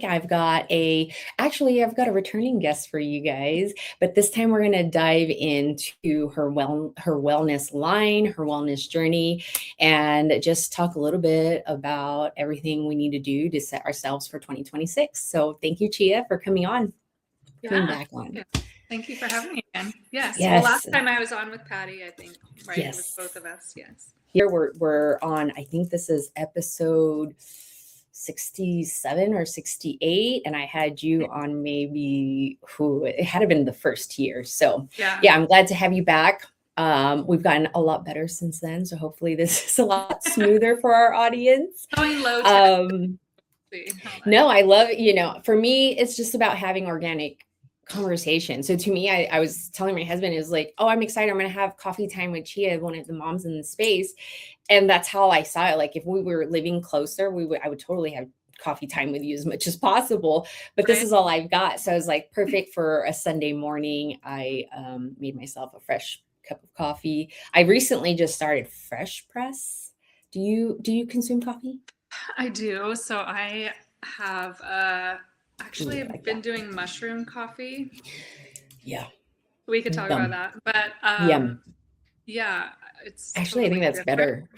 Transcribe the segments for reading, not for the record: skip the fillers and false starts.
I've got a returning guest for you guys, but this time we're going to dive into her wellness line, her wellness journey, and just talk a little bit about everything we need to do to set ourselves for 2026. So thank you, Chiah, for coming Yeah, back on. thank you for having me again. Yes. Well, Yes, last time I was on with Patty, I think, right? It was yes. both of us. Yes. Here we're on, I think this is episode 67 or 68, and I had you on maybe it had to been the first year. So Yeah. yeah, I'm glad to have you back. We've gotten a lot better since then, so hopefully this is a lot smoother for our audience. Going low No, I love it. For me, it's just about having organic conversation. So to me, I was telling my husband, is like, oh, I'm excited. I'm going to have coffee time with Chiah, one of the moms in the space. And that's how I saw it. Like if we were living closer, I would totally have coffee time with you as much as possible. But this is all I've got. So I was like, perfect for a Sunday morning. I made myself a fresh cup of coffee. I recently just started Fresh Press. Do you consume coffee? I do. So I have actually I've been doing mushroom coffee. Yeah. We could talk about that. But yeah, it's actually, I think that's better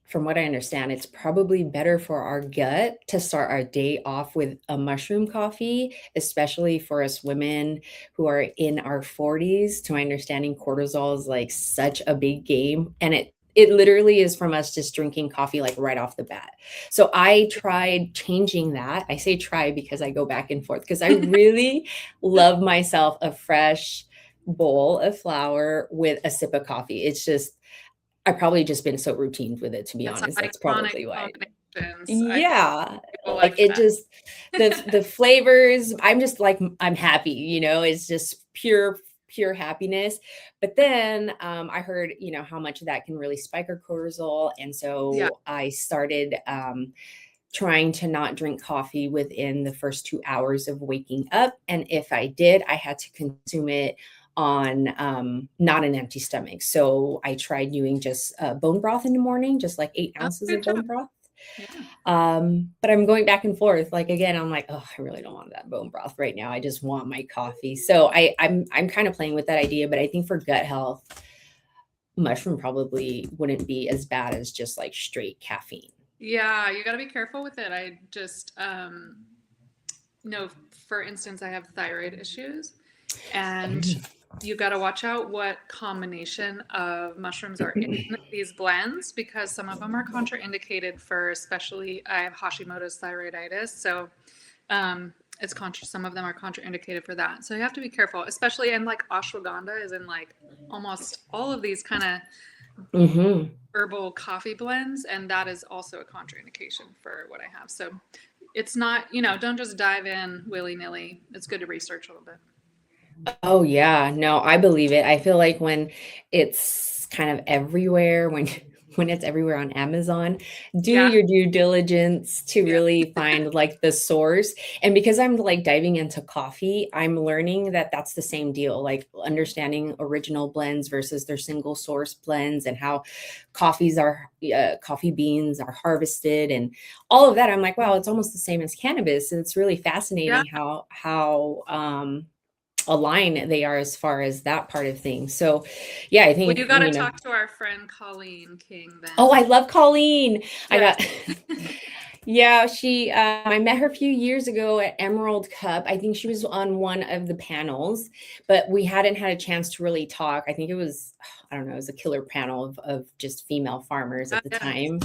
from what I understand, it's probably better for our gut to start our day off with a mushroom coffee, especially for us women who are in our 40s. To my understanding, cortisol is like such a big game, and it literally is from us just drinking coffee like right off the bat. So I tried changing that. I say try because I go back and forth, because I really love myself a fresh bowl of flour with a sip of coffee. It's just, I've probably just been so routine with it, to be honest. That's probably why. Yeah. Like it just, the flavors, I'm just like, I'm happy, it's just pure happiness. But then I heard, how much of that can really spike our cortisol. And so I started trying to not drink coffee within the first 2 hours of waking up. And if I did, I had to consume it on not an empty stomach. So I tried doing just bone broth in the morning, just like 8 ounces of bone broth. But I'm going back and forth. Like, again, I'm like, oh, I really don't want that bone broth right now. I just want my coffee. So I'm kind of playing with that idea, but I think for gut health, mushroom probably wouldn't be as bad as just like straight caffeine. Yeah, you got to be careful with it. I just, for instance, I have thyroid issues, and you got to watch out what combination of mushrooms are in these blends, because some of them are contraindicated for, especially I have Hashimoto's thyroiditis. So some of them are contraindicated for that. So you have to be careful, especially in like ashwagandha is in like almost all of these kind of herbal coffee blends. And that is also a contraindication for what I have. So it's not, don't just dive in willy-nilly. It's good to research a little bit. Oh yeah, no, I believe it. I feel like when it's kind of everywhere, when it's everywhere on Amazon, do your due diligence to really find like the source. And because I'm like diving into coffee, I'm learning that that's the same deal, like understanding original blends versus their single source blends, and how coffee beans are harvested and all of that. I'm like, wow, it's almost the same as cannabis. And it's really fascinating how align they are as far as that part of things. So yeah, I think you got to talk to our friend Colleen King then. Oh, I love Colleen. Yeah, I met her a few years ago at Emerald Cup. I think she was on one of the panels, but we hadn't had a chance to really talk. I think it was, I don't know, it was a killer panel of just female farmers at the time.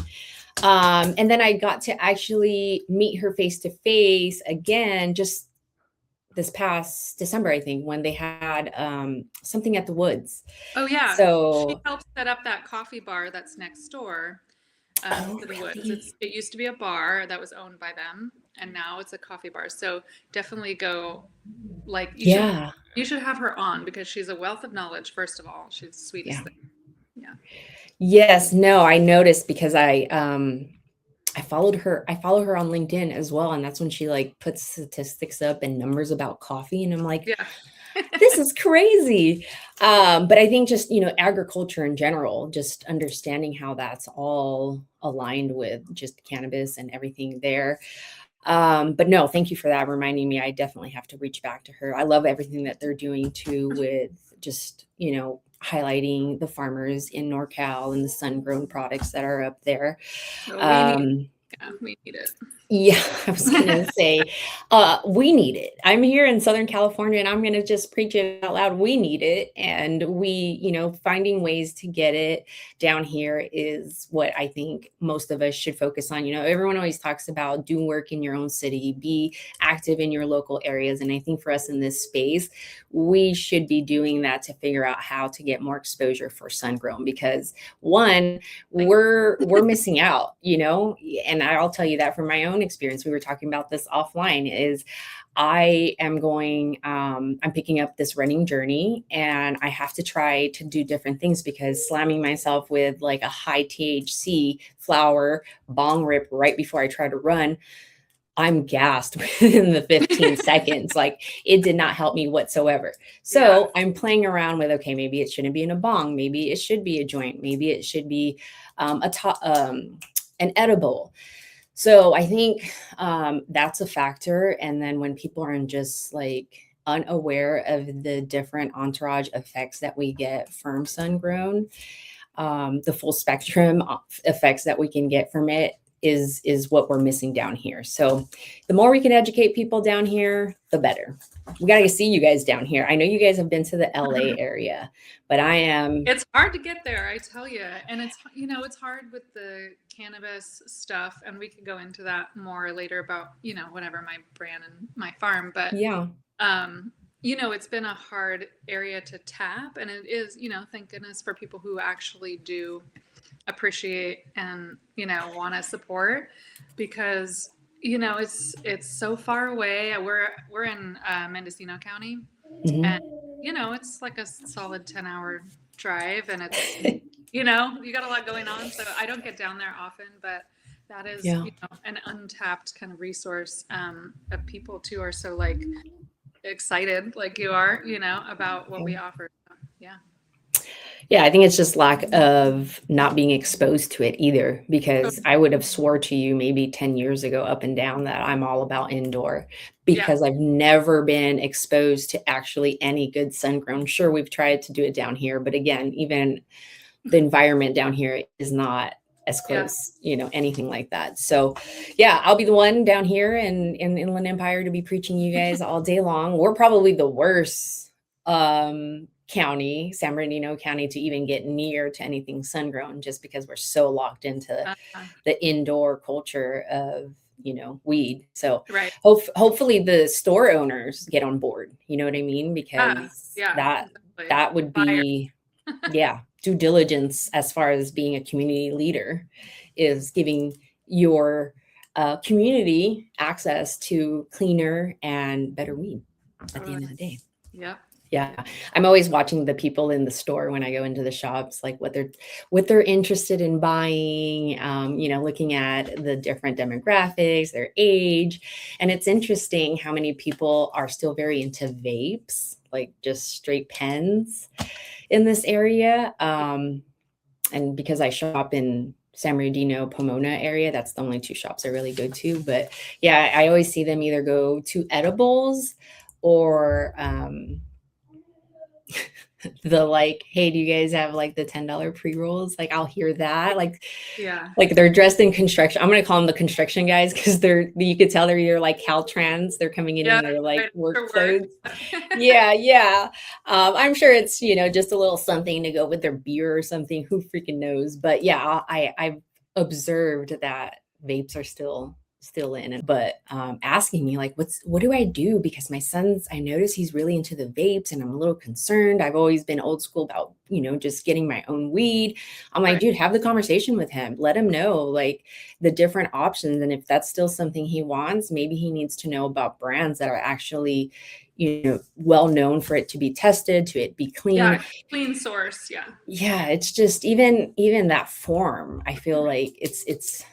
And then I got to actually meet her face to face again, just this past December, I think, when they had something at the Woods. Oh yeah. So she helped set up that coffee bar that's next door to the Woods. It used to be a bar that was owned by them, and now it's a coffee bar. So definitely go. Like you should have her on, because she's a wealth of knowledge. First of all, she's the sweetest thing. Yeah. Yes. No, I noticed because I follow her on LinkedIn as well. And that's when she like puts statistics up and numbers about coffee. And I'm like, This is crazy. But I think just, agriculture in general, just understanding how that's all aligned with just cannabis and everything there. But no, thank you for that reminding me. I definitely have to reach back to her. I love everything that they're doing too with just, highlighting the farmers in NorCal and the sun grown products that are up there. So Um, we need it. yeah, I was gonna say, we need it. I'm here in Southern California, and I'm gonna just preach it out loud. We need it, and finding ways to get it down here is what I think most of us should focus on. Everyone always talks about do work in your own city, be active in your local areas, and I think for us in this space, we should be doing that to figure out how to get more exposure for sun grown because one, we're missing out, and I'll tell you that from my own experience. We were talking about this offline is I'm picking up this running journey and I have to try to do different things because slamming myself with like a high THC flower bong rip right before I try to run, I'm gassed within the 15 seconds. Like it did not help me whatsoever. So I'm playing around with, okay, maybe it shouldn't be in a bong. Maybe it should be a joint. Maybe it should be an edible. So I think that's a factor. And then when people are just like unaware of the different entourage effects that we get from sun grown, the full spectrum effects that we can get from it is what we're missing down here. So the more we can educate people down here, the better. We got to see you guys down here. I know you guys have been to the LA area, but It's hard to get there, I tell you. And it's hard with the cannabis stuff. And we could go into that more later about, whatever my brand and my farm. But, yeah. It's been a hard area to tap. And it is, thank goodness for people who actually do appreciate and, want to support because, it's so far away. We're in Mendocino County. Mm-hmm. And it's like a solid 10-hour drive and it's you got a lot going on, so I don't get down there often, but that is an untapped kind of resource of people too are so like excited like you are about what we offer. Yeah, I think it's just lack of not being exposed to it either, because I would have swore to you maybe 10 years ago up and down that I'm all about indoor because I've never been exposed to actually any good sun grown. Sure, we've tried to do it down here, but again, even the environment down here is not as close, anything like that. So yeah, I'll be the one down here in Inland Empire to be preaching you guys all day long. We're probably the worst county, San Bernardino County, to even get near to anything sun grown just because we're so locked into the indoor culture of weed. So hopefully the store owners get on board, you know what I mean, because that would be due diligence as far as being a community leader is giving your community access to cleaner and better weed at the end of the day. Yeah. I'm always watching the people in the store when I go into the shops, like what they're interested in buying, looking at the different demographics, their age. And it's interesting how many people are still very into vapes, like just straight pens in this area. And because I shop in San Bernardino, Pomona area, that's the only two shops I really go to. But yeah, I always see them either go to edibles or the like, hey, do you guys have like the $10 pre-rolls? Like I'll hear that. Like they're dressed in construction. I'm gonna call them the construction guys because you could tell they're either like Caltrans, they're coming in their like work clothes. Yeah. I'm sure it's just a little something to go with their beer or something. Who freaking knows? But yeah, I've observed that vapes are still in it, but asking me like, what do I do? Because my son's, I notice he's really into the vapes and I'm a little concerned. I've always been old school about, just getting my own weed. I'm like, dude, have the conversation with him. Let him know like the different options. And if that's still something he wants, maybe he needs to know about brands that are actually, well known for it to be tested, to it be clean. Clean source. Yeah. It's just even that form, I feel like it's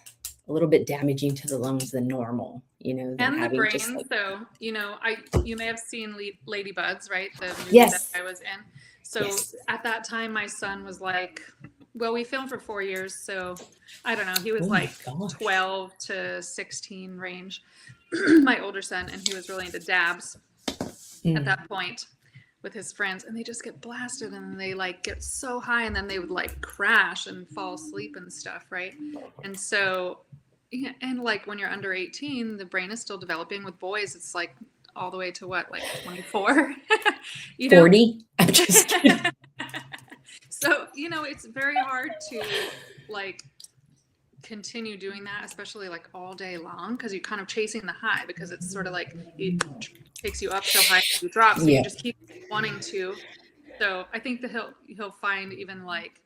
a little bit damaging to the lungs than normal, than And the having just brain. like, So, you may have seen Ladybugs, right? The movie that yes, I was in. So yes. at that time, my son was like, well, we filmed for 4 years. So I don't know. He was Oh my like gosh. 12 to 16 range, my older son, and he was really into dabs at Mm. that point with his friends, and they just get blasted and they like get so high and then they would like crash and fall asleep and stuff, right? And so, yeah, and like when you're under 18, the brain is still developing. With boys, it's like all the way to what, like 24. you know 40? I'm just kidding. so it's very hard to like continue doing that, especially like all day long, because you're kind of chasing the high, because it's sort of like it takes you up so high you drop, so you Yeah. just keep wanting to. So I think that he'll find even like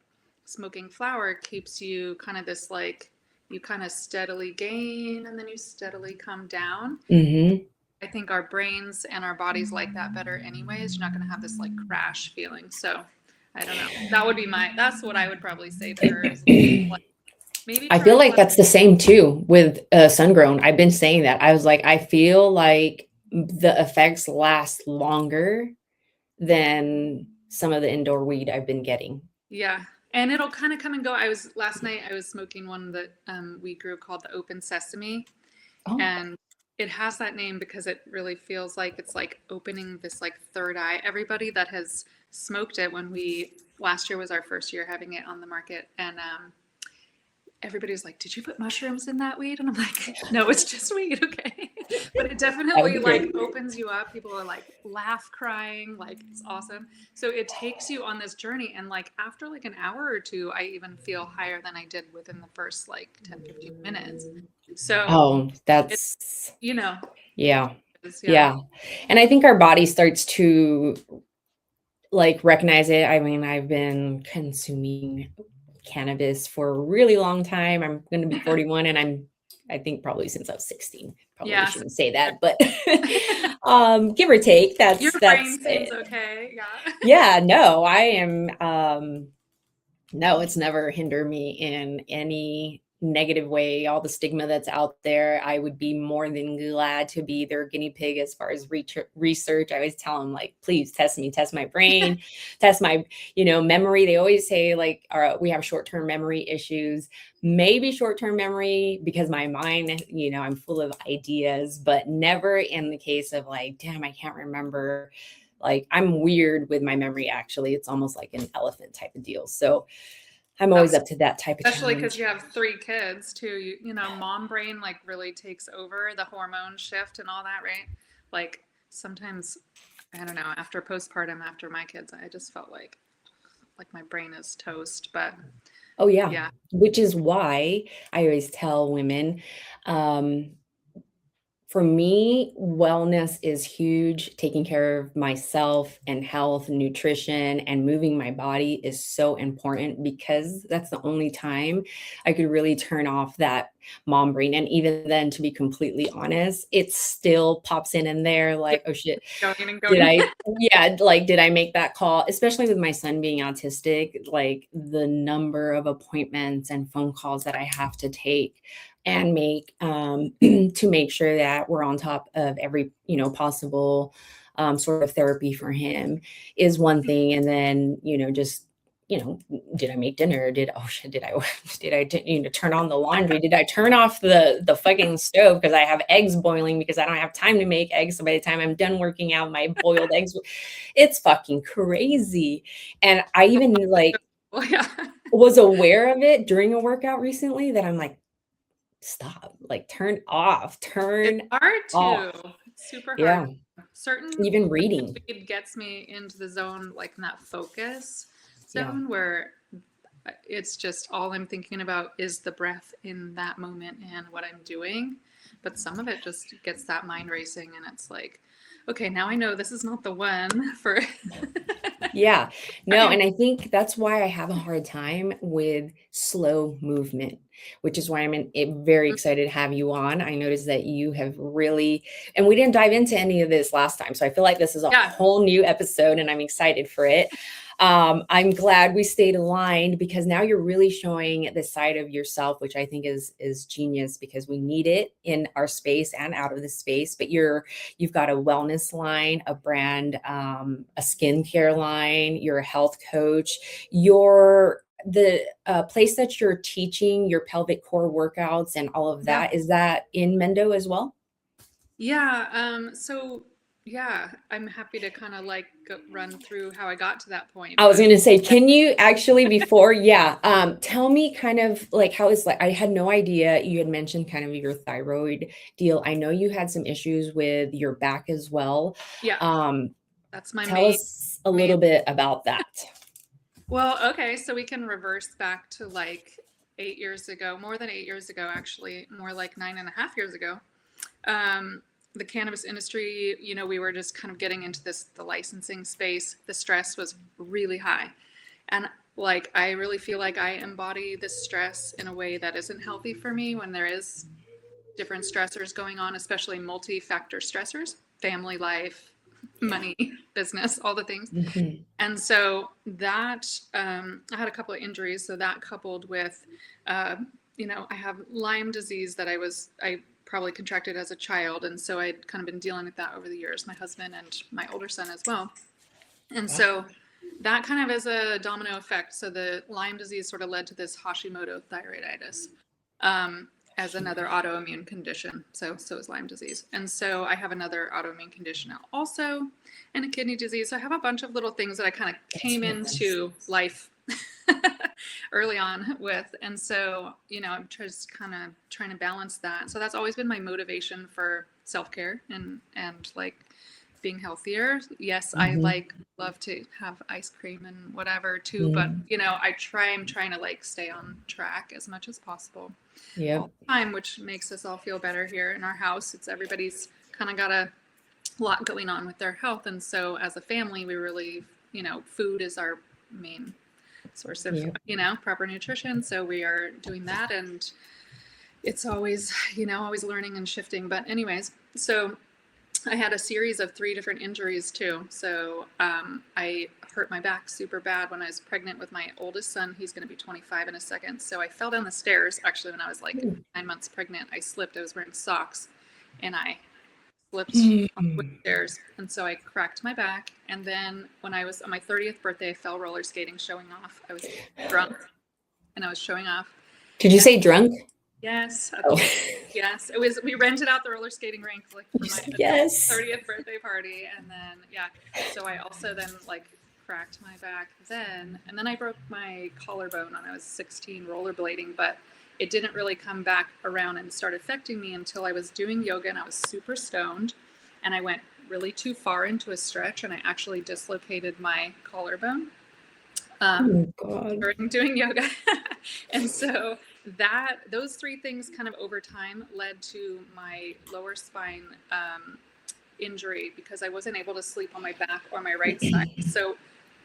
smoking flower keeps you kind of this like, you kind of steadily gain and then you steadily come down. Hmm. I think our brains and our bodies like that better anyways. You're not going to have this like crash feeling. So I don't know. That's what I would probably say to her is like, maybe I try feel like less. that's the same too with sun grown. I've been saying that. I was like, I feel like the effects last longer than some of the indoor weed I've been getting. Yeah. And it'll kind of come and go. Last night I was smoking one that we grew called the Open Sesame. Oh, And it has that name because it really feels like it's like opening this like third eye. Everybody that has smoked it, last year was our first year having it on the market. And everybody was like, "Did you put mushrooms in that weed?" And I'm like, "No, it's just weed, okay." But it that would definitely be like great. opens you up. People are like laugh crying, like it's awesome. So it takes you on this journey, and like after like an hour or two, I even feel higher than I did within the first like 10-15 minutes. So Oh, it, that's, you know, yeah. yeah, Yeah. And I think our body starts to like recognize it. I mean, I've been consuming cannabis for a really long time. I'm going to be 41 and I think probably since I was 16. Probably yeah. shouldn't say that, but give or take, Your that's brain seems it. okay. Yeah. Yeah, no, I am no, it's never hindered me in any negative way. All the stigma that's out there, I would be more than glad to be their guinea pig as far as research. I always tell them, like, please test me, test my brain, test my, memory. They always say, like, we have short term memory issues, maybe short term memory because my mind, I'm full of ideas, but never in the case of like, damn, I can't remember. Like, I'm weird with my memory, actually. It's almost like an elephant type of deal. So I'm always That's up to that type of especially because challenge. you have 3 kids too. Mom brain like really takes over the hormone shift and all that, right? Like sometimes, I don't know, after postpartum, after my kids, I just felt like my brain is toast. But Oh, yeah. yeah, Which is why I always tell women, um, for me, wellness is huge. Taking care of myself and health, nutrition, and moving my body is so important because that's the only time I could really turn off that mom brain. And even then, to be completely honest, it still pops in there yeah, like, oh shit, going and did going. I, yeah, like, did I make that call? Especially with my son being autistic, like the number of appointments and phone calls that I have to take and make to make sure that we're on top of every, possible sort of therapy for him is one thing. And then, just, did I make dinner? Oh shit, did I, turn on the laundry? Did I turn off the fucking stove because I have eggs boiling because I don't have time to make eggs. So by the time I'm done working out, my boiled eggs, it's fucking crazy. And I even like Well, yeah, was aware of it during a workout recently that I'm like, stop, like it's turn hard off. to. It's super hard. Yeah. Certain Even reading. weed gets me into the zone, like in that focus Yeah. zone where it's just all I'm thinking about is the breath in that moment and what I'm doing. But some of it just gets that mind racing, and it's like, okay, now I know this is not the one for. Yeah. No, and I think that's why I have a hard time with slow movement, which is why very excited to have you on. I noticed that you have really, and we didn't dive into any of this last time. So I feel like this is a Yeah, whole new episode and I'm excited for it. I'm glad we stayed aligned, because now you're really showing the side of yourself, which I think is genius, because we need it in our space and out of the space. But you've got a wellness line, a brand, a skincare line, you're a health coach, you're the place that you're teaching your pelvic core workouts and all of Yeah. that. Is that in Mendo as well? Yeah. So yeah, I'm happy to kind of like run through how I got to that point. I was But going to say, can you actually before, yeah, tell me kind of like how it's like, I had no idea you had mentioned kind of your thyroid deal. I know you had some issues with your back as well. yeah, Um, that's my Tell us a main. little bit about that. Well, okay, so we can reverse back to like 8 years ago, more than 8 years ago, actually, more like 9.5 years ago. Um, the cannabis industry, we were just kind of getting into the licensing space. The stress was really high. And like, I really feel like I embody this stress in a way that isn't healthy for me when there is different stressors going on, especially multi-factor stressors, family life, Yeah. money, business, all the things. Mhm. And so that I had a couple of injuries. So that coupled with, I have Lyme disease that I probably contracted as a child, and so I'd kind of been dealing with that over the years. My husband and my older son as well, and Wow. so that kind of is a domino effect. So the Lyme disease sort of led to this Hashimoto thyroiditis. As another autoimmune condition. So is Lyme disease. And so I have another autoimmune condition now also, and a kidney disease. So I have a bunch of little things that I kind of That's came nuts. into life early on with. And so, I'm just kind of trying to balance that. So that's always been my motivation for self-care and like being healthier. Yes, I Mhm. love to have ice cream and whatever too, but Mhm. I'm trying to like stay on track as much as possible all Yep. the time, which makes us all feel better here in our house. It's everybody's kind of got a lot going on with their health. And so as a family, we really, food is our main source of, Yep. proper nutrition. So we are doing that. And it's always, always learning and shifting. But anyways, so I had a series of 3 different injuries too. So I hurt my back super bad when I was pregnant with my oldest son. He's going to be 25 in a second. So I fell down the stairs. Actually, when I was like 9 months pregnant, I slipped. I was wearing socks, and I slipped on the Mhm. stairs, and so I cracked my back. And then when I was on my 30th birthday, I fell roller skating, showing off. I was drunk, and I was showing off. Did you And say drunk? yes, Oh. yes, it was. We rented out the roller skating rink like for my adult Yes. 30th birthday party, and then yeah. So I also then like cracked my back then, and then I broke my collarbone when I was 16 rollerblading, but it didn't really come back around and start affecting me until I was doing yoga and I was super stoned, and I went really too far into a stretch, and I actually dislocated my collarbone. Oh Um, my God. during doing yoga. And so those 3 things kind of over time led to my lower spine injury, because I wasn't able to sleep on my back or my right side. So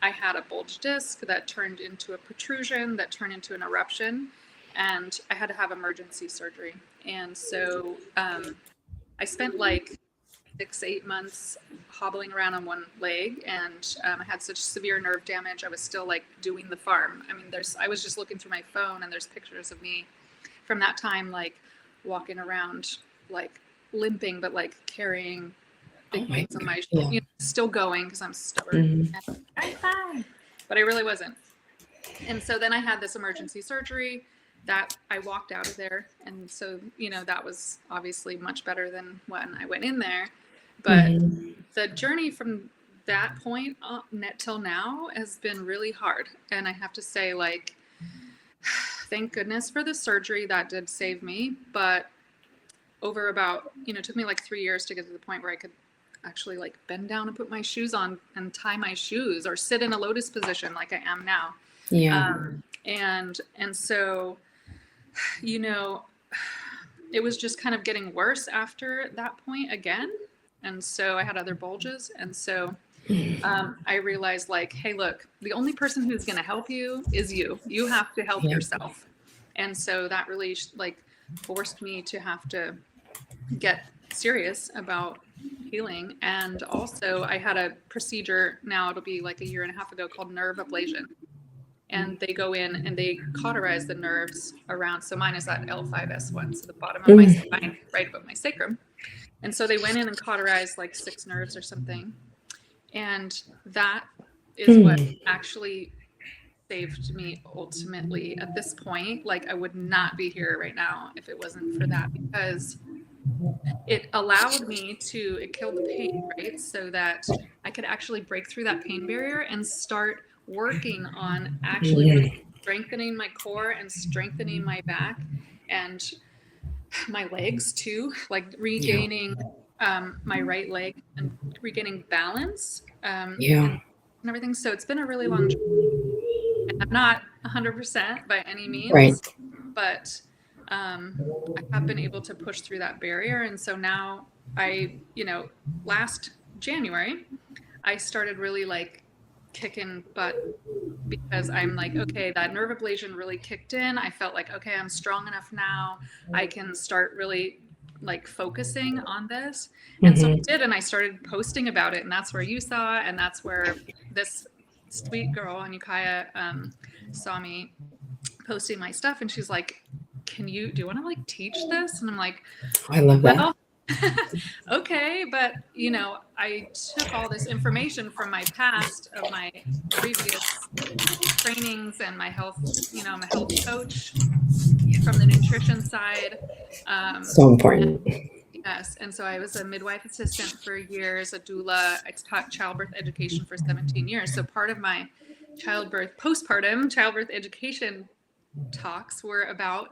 I had a bulge disc that turned into a protrusion that turned into an eruption, and I had to have emergency surgery. And so I spent like 6, 8 months hobbling around on one leg, and I had such severe nerve damage. I was still like doing the farm. I mean, I was just looking through my phone, and there's pictures of me from that time, like walking around, like limping, but like carrying Oh big my things on God. my Yeah. shoulder, still going because I'm stubborn. Mhm. And I'm fine, but I really wasn't. And so then I had this emergency surgery that I walked out of there. And so, that was obviously much better than when I went in there. But Mhm. the journey from that point net till now has been really hard. And I have to say, like, thank goodness for the surgery that did save me. But over about, it took me like 3 years to get to the point where I could actually like bend down and put my shoes on and tie my shoes or sit in a lotus position like I am now. Yeah. And so, you know, it was just kind of getting worse after that point again. And so I had other bulges. And so I realized, like, hey, look, the only person who's going to help you is you. You have to help Yeah. yourself. And so that really like forced me to have to get serious about healing. And also I had a procedure, now it'll be like a year and a half ago, called nerve ablation. And they go in and they cauterize the nerves around. So mine is that L5S1, so the bottom of my spine, right above my sacrum. And so they went in and cauterized like 6 nerves or something. And that is what actually saved me ultimately at this point. Like, I would not be here right now if it wasn't for that, because it allowed me to, it killed the pain, right? So that I could actually break through that pain barrier and start working on actually really strengthening my core and strengthening my back and my legs too, like regaining my right leg and regaining balance and everything. So it's been a really long journey. And I'm not 100% by any Right. means, but I have been able to push through that barrier. And so now last January, I started really like kicking butt, because I'm like, okay, that nerve ablation really kicked in. I felt like, okay, I'm strong enough now. I can start really like focusing on this. And so I did, and I started posting about it, and that's where you saw, and that's where this sweet girl on Chiah saw me posting my stuff, and she's like, do you want to like teach this? And I'm like, I love that. well, okay, but I took all this information from my past of my previous trainings and my health, I'm a health coach from the nutrition side. So important. Yes, and so I was a midwife assistant for years, a doula. I taught childbirth education for 17 years. So part of my postpartum childbirth education talks were about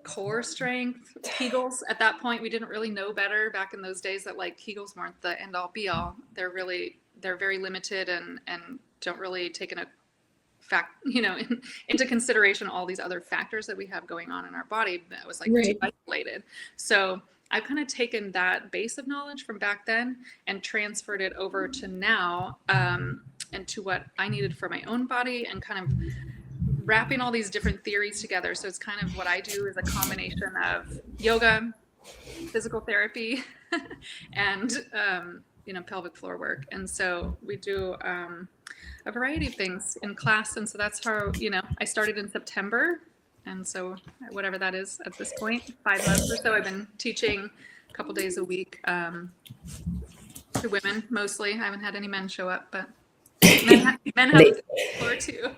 core strength, Kegels. At that point, we didn't really know better back in those days that like Kegels weren't the end all be all. They're very limited and don't really take into consideration all these other factors that we have going on in our body that was like too isolated. So I've kind of taken that base of knowledge from back then and transferred it over to now, and to what I needed for my own body, and kind of wrapping all these different theories together. So it's kind of what I do is a combination of yoga, physical therapy, and pelvic floor work. And so we do a variety of things in class. And so that's how I started in September. And so whatever that is at this point, 5 months or so, I've been teaching a couple days a week to women mostly. I haven't had any men show up, but men have the floor too.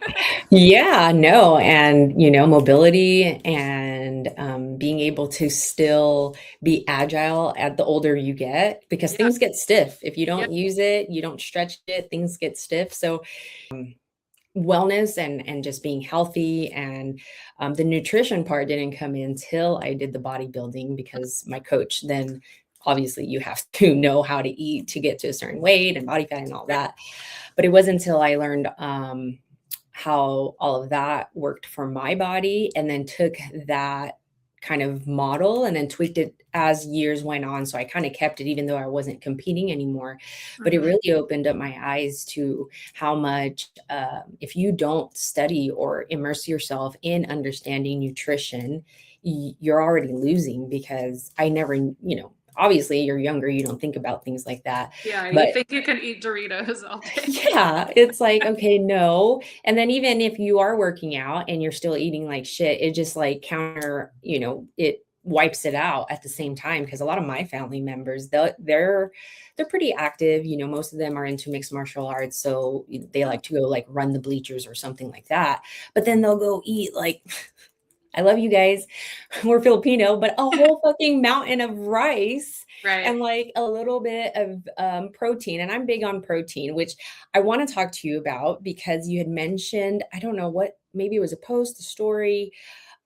Yeah, no. And, mobility and being able to still be agile at the older you get, because things get stiff. If you don't use it, you don't stretch it, things get stiff. So wellness and just being healthy, and the nutrition part didn't come in until I did the bodybuilding, because my coach then, obviously you have to know how to eat to get to a certain weight and body fat and all that. But it wasn't until I learned how all of that worked for my body, and then took that kind of model and then tweaked it as years went on. So I kind of kept it even though I wasn't competing anymore. But it really opened up my eyes to how much, if you don't study or immerse yourself in understanding nutrition, you're already losing. Because I never, obviously you're younger, you don't think about things like that. Yeah, but you think you can eat Doritos all day. yeah, it's like, okay, no. And then even if you are working out and you're still eating like shit, it just like it wipes it out at the same time. Because a lot of my family members, they're pretty active. Most of them are into mixed martial arts, so they like to go like run the bleachers or something like that. But then they'll go eat like, I love you guys, we're Filipino, but a whole fucking mountain of rice, and like a little bit of protein. And I'm big on protein, which I want to talk to you about, because you had mentioned, I don't know what, maybe it was a post, a story,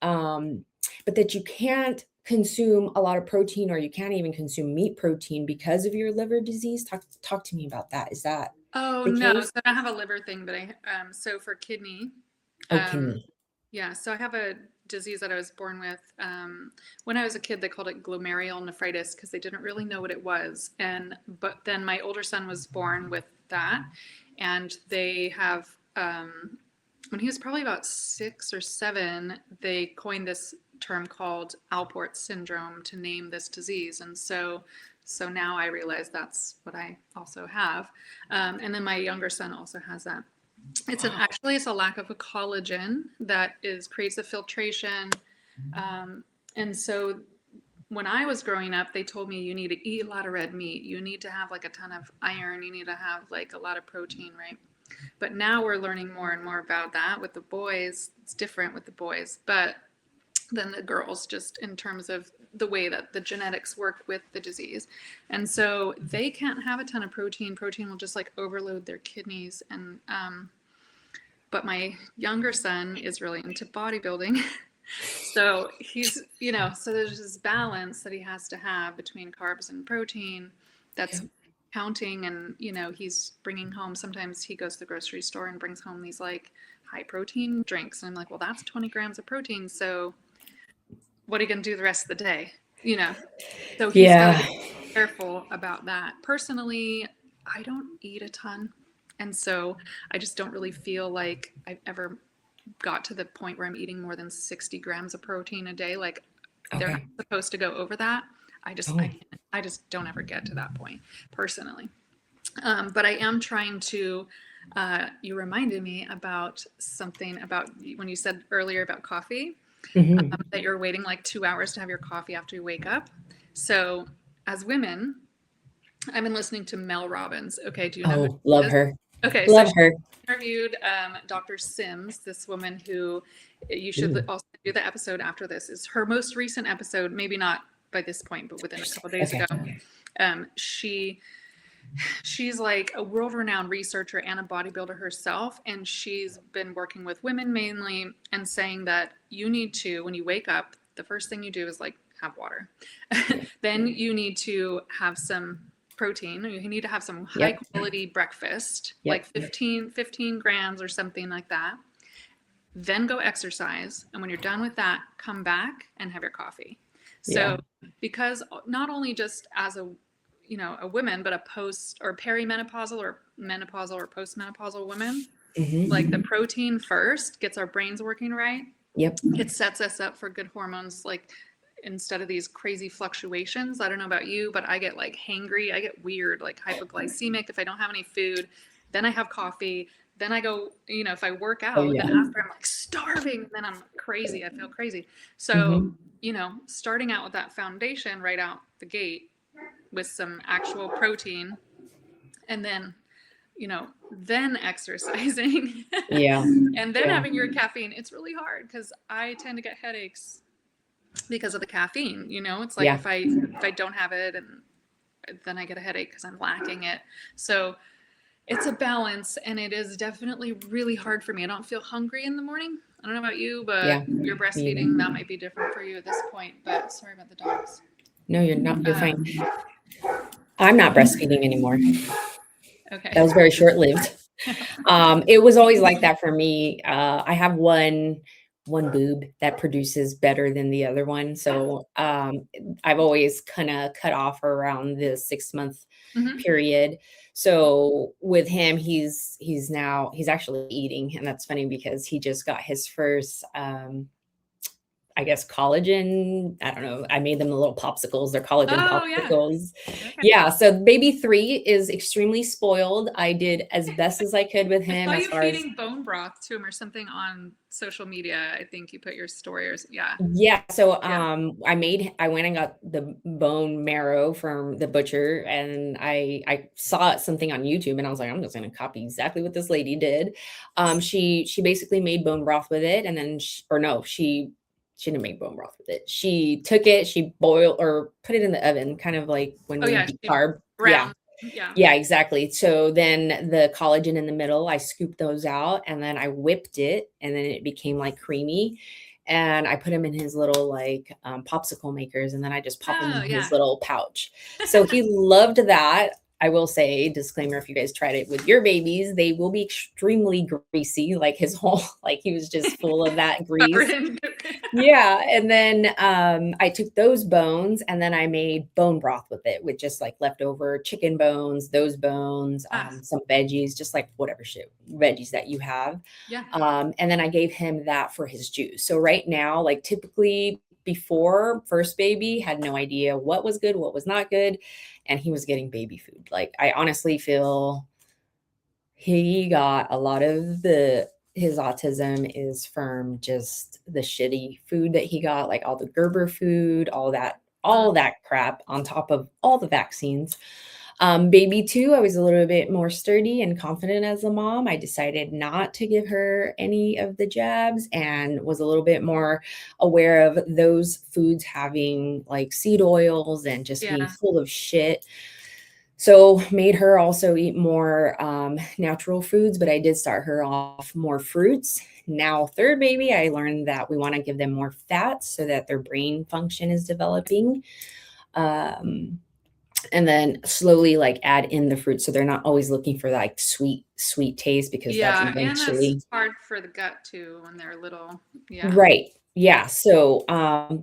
but that you can't consume a lot of protein, or you can't even consume meat protein because of your liver disease. Talk to me about that. Is that Oh, the no. case? So I don't have a liver thing, but so for kidney, Oh, kidney. yeah, so I have a disease that I was born with. When I was a kid, they called it glomerular nephritis because they didn't really know what it was. But then my older son was born with that, and they have, when he was probably about 6 or 7, they coined this term called Alport syndrome to name this disease. And so So now I realize that's what I also have. And then my younger son also has that. It's a lack of a collagen that creates a filtration. And so when I was growing up, they told me you need to eat a lot of red meat. You need to have like a ton of iron. You need to have like a lot of protein, right? But now we're learning more and more about that with the boys. It's different with the boys, but than the girls, just in terms of the way that the genetics work with the disease. And so they can't have a ton of protein. Protein will just like overload their kidneys. And but my younger son is really into bodybuilding. So he's, so there's this balance that he has to have between carbs and protein that's counting. And, he's bringing home, sometimes he goes to the grocery store and brings home these like high protein drinks. And I'm like, well, that's 20 grams of protein. So what are you going to do the rest of the day? So he's got to be careful about that. Personally, I don't eat a ton. And so I just don't really feel like I've ever got to the point where I'm eating more than 60 grams of protein a day. Like they're not supposed to go over that. I just don't ever get to that point personally. But I am trying to, you reminded me about something about when you said earlier about coffee, that you're waiting like 2 hours to have your coffee after you wake up. So as women, I've been listening to Mel Robbins. Okay. Do you know who love she is? her. Okay. Love so her. Interviewed Dr. Sims, this woman who you should also do the episode after this. Is her most recent episode, maybe not by this point, but within a couple of days ago. She's like a world-renowned researcher and a bodybuilder herself, and she's been working with women mainly and saying that you need to, when you wake up, the first thing you do is like have water. Then you need to have some protein. You need to have some high quality breakfast, like 15 grams or something like that. Then go exercise. And when you're done with that, come back and have your coffee. So because not only just as a woman, but a post or perimenopausal or menopausal or postmenopausal woman, like the protein first gets our brains working right. It sets us up for good hormones, like instead of these crazy fluctuations. I don't know about you, but I get like hangry. I get weird, like hypoglycemic if I don't have any food. Then I have coffee. Then I go, if I work out, then after I'm like starving, then I'm crazy. I feel crazy. So, starting out with that foundation right out the gate with some actual protein, and then, then exercising, and then having your caffeine. It's really hard because I tend to get headaches because of the caffeine. It's like if I don't have it, and then I get a headache because I'm lacking it. So it's a balance, and it is definitely really hard for me. I don't feel hungry in the morning. I don't know about you, but you're breastfeeding. That might be different for you at this point, but sorry about the dogs. No, you're not. You're fine. I'm not breastfeeding anymore. Okay. That was very short-lived. It was always like that for me. I have one boob that produces better than the other one. So I've always kind of cut off around the 6-month period. So with him, he's actually eating, and that's funny because he just got his first I guess collagen. I don't know. I made them the little popsicles. They're collagen popsicles. Yeah. So baby 3 is extremely spoiled. I did as best as I could with him. I saw you feeding bone broth to him or something on social media. I think you put your story or yeah. So I went and got the bone marrow from the butcher, and I saw something on YouTube, and I was like, I'm just going to copy exactly what this lady did. She basically made bone broth with it, and then she didn't make bone broth with it. She took it, she boiled or put it in the oven, kind of like when we decarb. Yeah, exactly. So then the collagen in the middle, I scooped those out, and then I whipped it, and then it became like creamy. And I put him in his little like popsicle makers, and then I just pop him in his little pouch. So he loved that. I will say, disclaimer, if you guys tried it with your babies, they will be extremely greasy, like his whole, like he was just full of that grease. Yeah. And then I took those bones, and then I made bone broth with it, with just like leftover chicken bones, those bones, some veggies, just like whatever veggies that you have. And then I gave him that for his juice. So right now, like typically before first baby, had no idea what was good, what was not good, and he was getting baby food. Like, I honestly feel he got a lot of his autism is from just the shitty food that he got, like all the Gerber food, all that crap on top of all the vaccines. Baby two, I was a little bit more sturdy and confident as a mom. I decided not to give her any of the jabs and was a little bit more aware of those foods having like seed oils and just being Yeah. full of shit. So made her also eat more natural foods, but I did start her off more fruits. Now, third baby, I learned that we want to give them more fats so that their brain function is developing. Um, and then slowly like add in the fruit so they're not always looking for like sweet taste because that's Yeah, and that's eventually hard for the gut too when they're little. Yeah. right. Yeah, so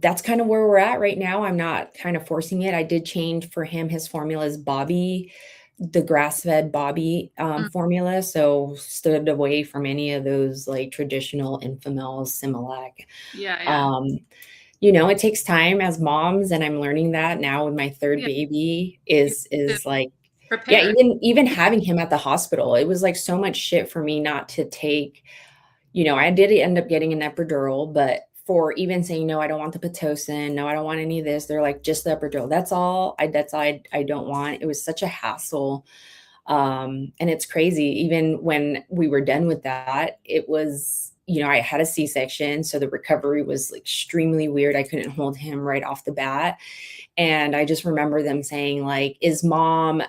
that's kind of where we're at right now. I'm not kind of forcing it. I did change for him his formulas Bobby, the grass-fed Bobby Mm, formula, so stood away from any of those like traditional Infamils, Similac. yeah, yeah. um it takes time as moms, and I'm learning that now with my third Yeah. baby You have is to like, yeah, prepare. even having him at the hospital, it was like so much shit for me not to take, I did end up getting an epidural, but for even saying, no, I don't want the Pitocin, no, I don't want any of this, they're like, just the epidural. That's all I don't want. It was such a hassle. And it's crazy. Even when we were done with that, it was, I had a C-section. So the recovery was extremely weird. I couldn't hold him right off the bat. And I just remember them saying, like, is mom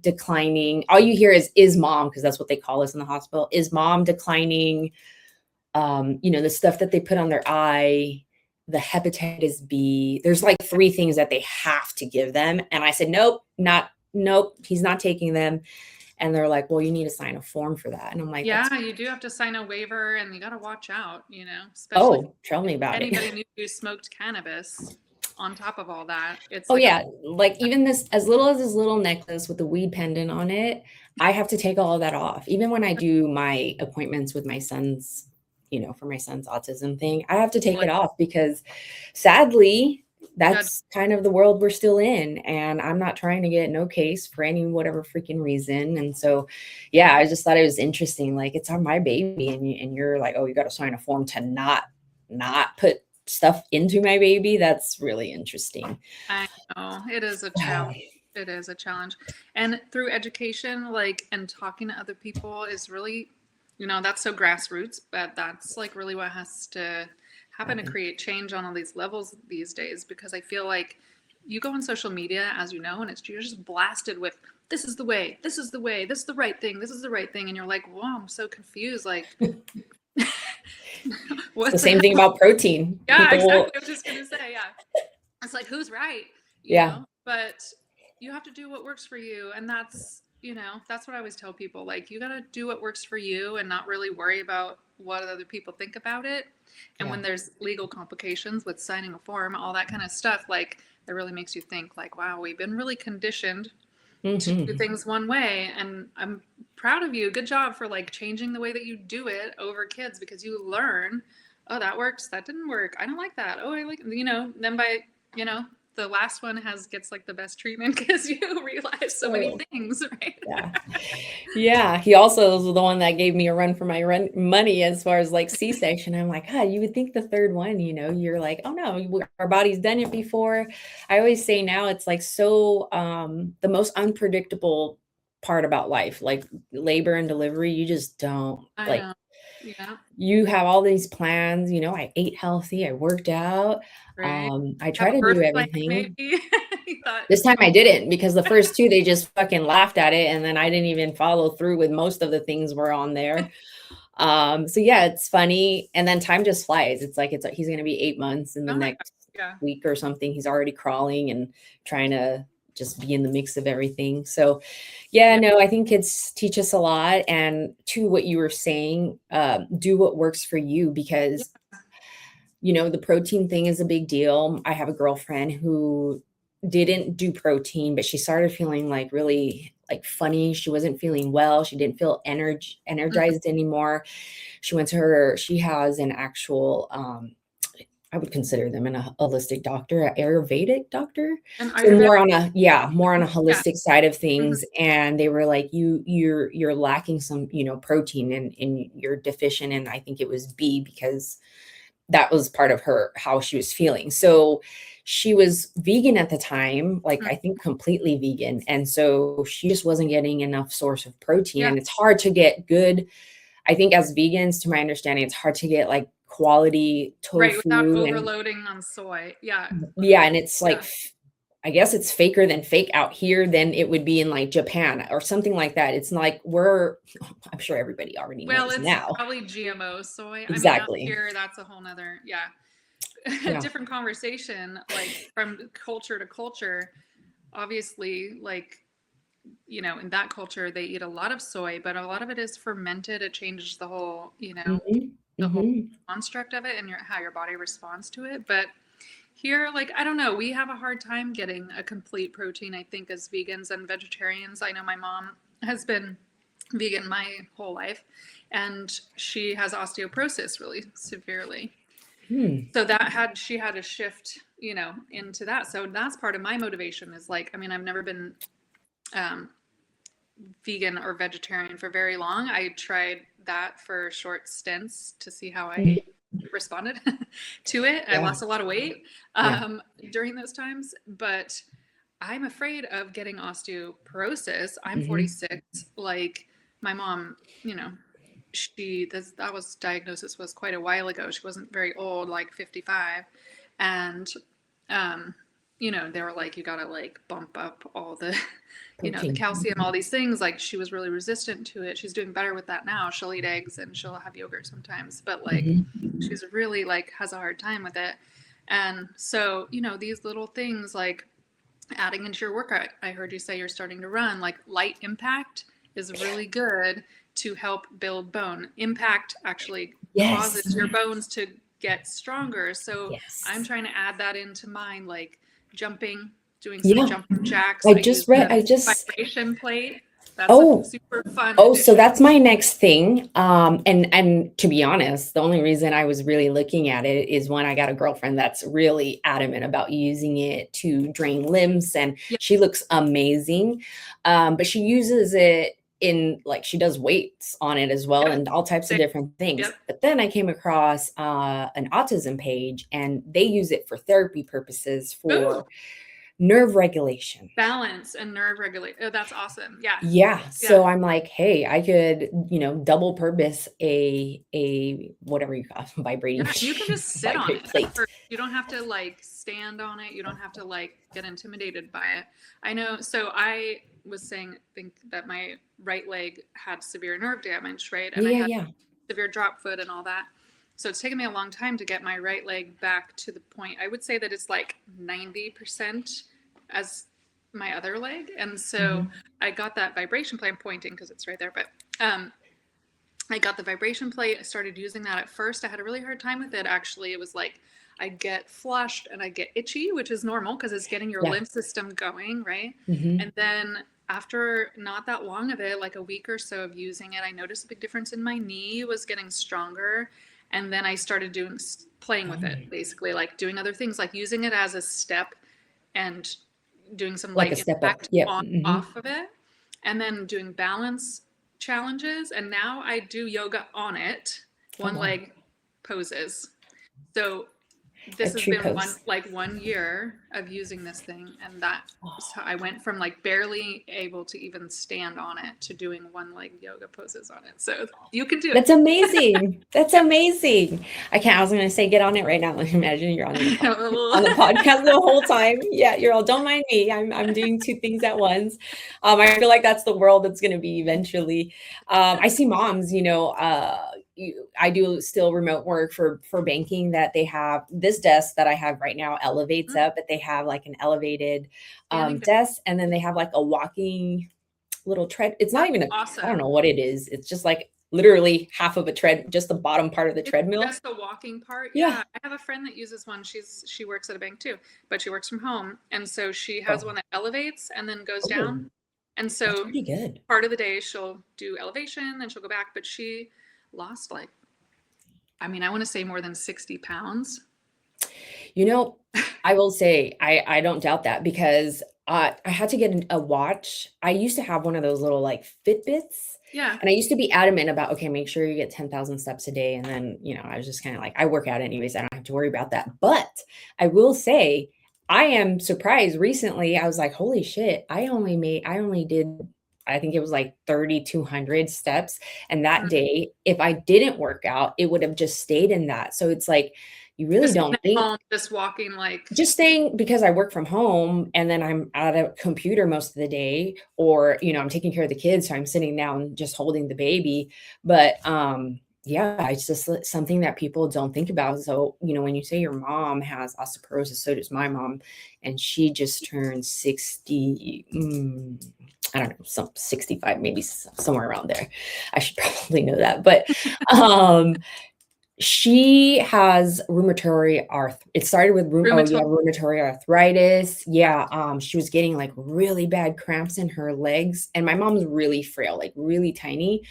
declining? All you hear is mom, because that's what they call us in the hospital. Is mom declining? The stuff that they put on their eye, the hepatitis B. There's like three things that they have to give them. And I said, nope, he's not taking them. And they're like, well, you need to sign a form for that. And I'm like, that's, Yeah, you do have to sign a waiver and you got to watch out, especially oh, tell if me about it. anybody knew you smoked cannabis on top of all that. It's Oh like a, yeah, like even as little as this little necklace with the weed pendant on it, I have to take all of that off. Even when I do my appointments with my son's, for my son's autism thing, I have to take it off because sadly, judge. that's kind of the world we're still in. And I'm not trying to get no case for any whatever freaking reason. And so, yeah, I just thought it was interesting. Like, it's on my baby, and you're like, oh, you got to sign a form to not put stuff into my baby. That's really interesting. I know it is a challenge. It is a challenge. And through education, and talking to other people is really, that's so grassroots, but that's like really what has to happen to create change on all these levels these days. Because I feel like you go on social media, as you know, and you're just blasted with this is the way, this is the way, this is the right thing, this is the right thing. And you're like, whoa, I'm so confused. Like, It's the what the same thing hell? about protein. Yeah, People, exactly. I was just gonna say, yeah. It's like who's right, yeah, But you have to do what works for you, and that's what I always tell people. Like you got to do what works for you, and not really worry about what other people think about it. And yeah. when there's legal complications with signing a form, all that kind of stuff, like that really makes you think, like, wow, we've been really conditioned to do Mhm. things one way, and I'm proud of you. Good job for like changing the way that you do it over kids because you learn, oh, that works, that didn't work, I don't like that, oh, I like, then by, you know the last one gets like the best treatment because you realize so many So, things, right? yeah. Yeah, he also was the one that gave me a run for my rent money as far as like C-section. I'm like, you would think the third one, you're like, oh no, our body's done it before. I always say now it's like so the most unpredictable part about life, like labor and delivery, you just don't I like know. Yeah. you have all these plans, I ate healthy, I worked out. Right. I Have try a to birth do plan everything. maybe. You thought, This time I didn't because the first two, they just fucking laughed at it, and then I didn't even follow through with most of the things were on there. So yeah, it's funny, and then time just flies. It's like he's gonna be 8 months in the oh my god, next yeah. week or something. He's already crawling and trying to just be in the mix of everything. So yeah, Yeah. no, I think kids teach us a lot. And to what you were saying, do what works for you Yeah. because the protein thing is a big deal. I have a girlfriend who didn't do protein, but she started feeling like really like funny. She wasn't feeling well. She didn't feel Mhm. energized anymore. She has an actual I would consider them a holistic doctor, a Ayurvedic doctor. And So Ayurveda. more on a Yeah. holistic side of Mhm. things, and they were like, you're lacking some, protein, and you're deficient in, I think it was B, because that was part of her how she was feeling. So she was vegan at the time, like Mm. I think completely vegan, and so she just wasn't getting enough source of protein, Yeah. and it's hard to get good. I think as vegans, to my understanding, it's hard to get like quality Right. Without tofu, and overloading on soy. Yeah. yeah, and it's like Yeah. I guess it's faker than fake out here than it would be in like Japan or something like that. It's like I'm sure everybody already Well, knows it's now. probably GMO soy. I mean, out Exactly. here, that's a whole nother, yeah, Yeah. different conversation, like from culture to culture. Obviously, like, in that culture, they eat a lot of soy, but a lot of it is fermented. It changes the whole, Mhm. the whole Mhm. construct of it and how your body responds to it. But here, like, I don't know, we have a hard time getting a complete protein, I think, as vegans and vegetarians. I know my mom has been vegan my whole life, and she has osteoporosis really severely. Hmm. So she had to shift, into that. So that's part of my motivation is like, I mean, I've never been um, vegan or vegetarian for very long. I tried that for short stints to see how I Mhm. responded to it. I Yeah. lost a lot of weight Yeah. during those times, but I'm afraid of getting osteoporosis. I'm Mhm. 46. Like my mom, that was diagnosis was quite a while ago. She wasn't very old, like 55, and um, they were like, you gotta like bump up all the, the Protein. calcium, all these things. Like she was really resistant to it. She's doing better with that now. She'll eat eggs and she'll have yogurt sometimes, but like Mhm. she's really like has a hard time with it. And so, these little things like adding into your workout. I heard you say you're starting to run. Like light impact is really good to help build bone. Impact actually Yes. causes your bones to get stronger. So I'm Yes. trying to add that into mine, like jumping, doing some Yeah. jumping jacks. I use the I just vibration plate. That's a Oh, super fun Oh, so addition. that's my next thing. And to be honest, the only reason I was really looking at it is when I got a girlfriend that's really adamant about using it to drain limbs, and Yeah. she looks amazing. But she uses it in like she does weights on it as well, Yep. and all types of different things. Yep. But then I came across an autism page, and they use it for therapy purposes Ooh, for nerve regulation. balance and nerve regulate. Oh, that's awesome. Yeah. Yeah, Yeah. so I'm like, "Hey, I could, double purpose a whatever you call vibrating Yeah, you can machine, just sit on vibrate it. plate." You don't have to like stand on it. You don't have to like get intimidated by it. I know. So I was saying, think that my right leg had severe nerve damage, right? And I Yeah, had yeah, severe drop foot and all that. So it's taken me a long time to get my right leg back to the point. I would say that it's like 90% as my other leg. And so mhm, I got that vibration plate. I'm pointing because it's right there, but I got the vibration plate. I started using that at first. I had a really hard time with it. Actually, it was like I get flushed and I get itchy, which is normal because it's getting your yeah, lymph system going, right? mhm, And then after not that long of it, like a week or so of using it, I noticed a big difference in my knee was getting stronger. And then I started playing with it, oh, basically, like doing other things, like using it as a step and doing some like a light step up, impact yep, on mhm, off of it, and then doing balance challenges. And now I do yoga on it, oh, one wow, leg poses. So this like has tree been pose. 1 year of using this thing, and that so Oh. I went from like barely able to even stand on it to doing one leg yoga poses on it. So you can do it. That's amazing. That's Yeah. amazing. I was gonna say get on it right now. Imagine you're on the Yeah. podcast the whole time. Yeah, you're all, "Don't mind me. I'm doing 2 things at once." I feel like that's the world that's gonna be eventually. I see moms, I do still remote work for banking, that they have this desk that I have right now elevates up, but they have like an elevated, Standing desk. desk, and then they have like a walking little tread. It's not That's even I don't know awesome. what it is. It's just like literally half of a tread, just the bottom part of the It's treadmill. just the walking part. Yeah. Yeah, I have a friend that uses one. She works at a bank too, but she works from home, and so she has Oh, one that elevates and then goes oh, down. And that's so pretty good. part of the day she'll do elevation, then she'll go back. But she lost like, I mean, I want to say more than 60 pounds You know, I will say I don't doubt that because I had to get a watch. I used to have one of those little like Fitbits, Yeah. and I used to be adamant about, okay, make sure you get 10,000 steps a day. And then, I was just kind of like, I work out anyways. I don't have to worry about that. But I will say, I am surprised recently. I was like, holy shit, I only did, I think it was like 3,200 steps. And that Mm. day, if I didn't work out, it would have just stayed in that. So it's like, you really Just being don't at think, home, just walking like, just staying, because I work from home and then I'm at a computer most of the day, or, I'm taking care of the kids. So I'm sitting down just holding the baby. But yeah, it's just something that people don't think about. So, when you say your mom has osteoporosis, so does my mom. And she just turned 60. I don't know, some 65, maybe somewhere around there. I should probably know that. But she has rheumatoid it started with rheumatoid. rheumatoid arthritis. Yeah, she was getting like really bad cramps in her legs, and my mom's really frail, like really tiny.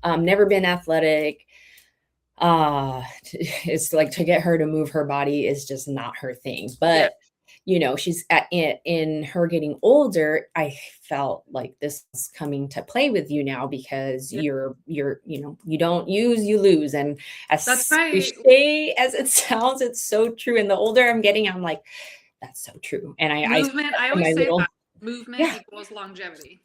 Never been athletic. It's like to get her to move her body is just not her thing. Yeah. But she's in her getting older. I felt like this is coming to play with you now because Yeah. you don't use, you lose. And That's as right. cliche as it sounds, it's so true. And the older I'm getting, I'm like, that's so true. And I say Movement. that I to my always say that little, movement yeah, equals longevity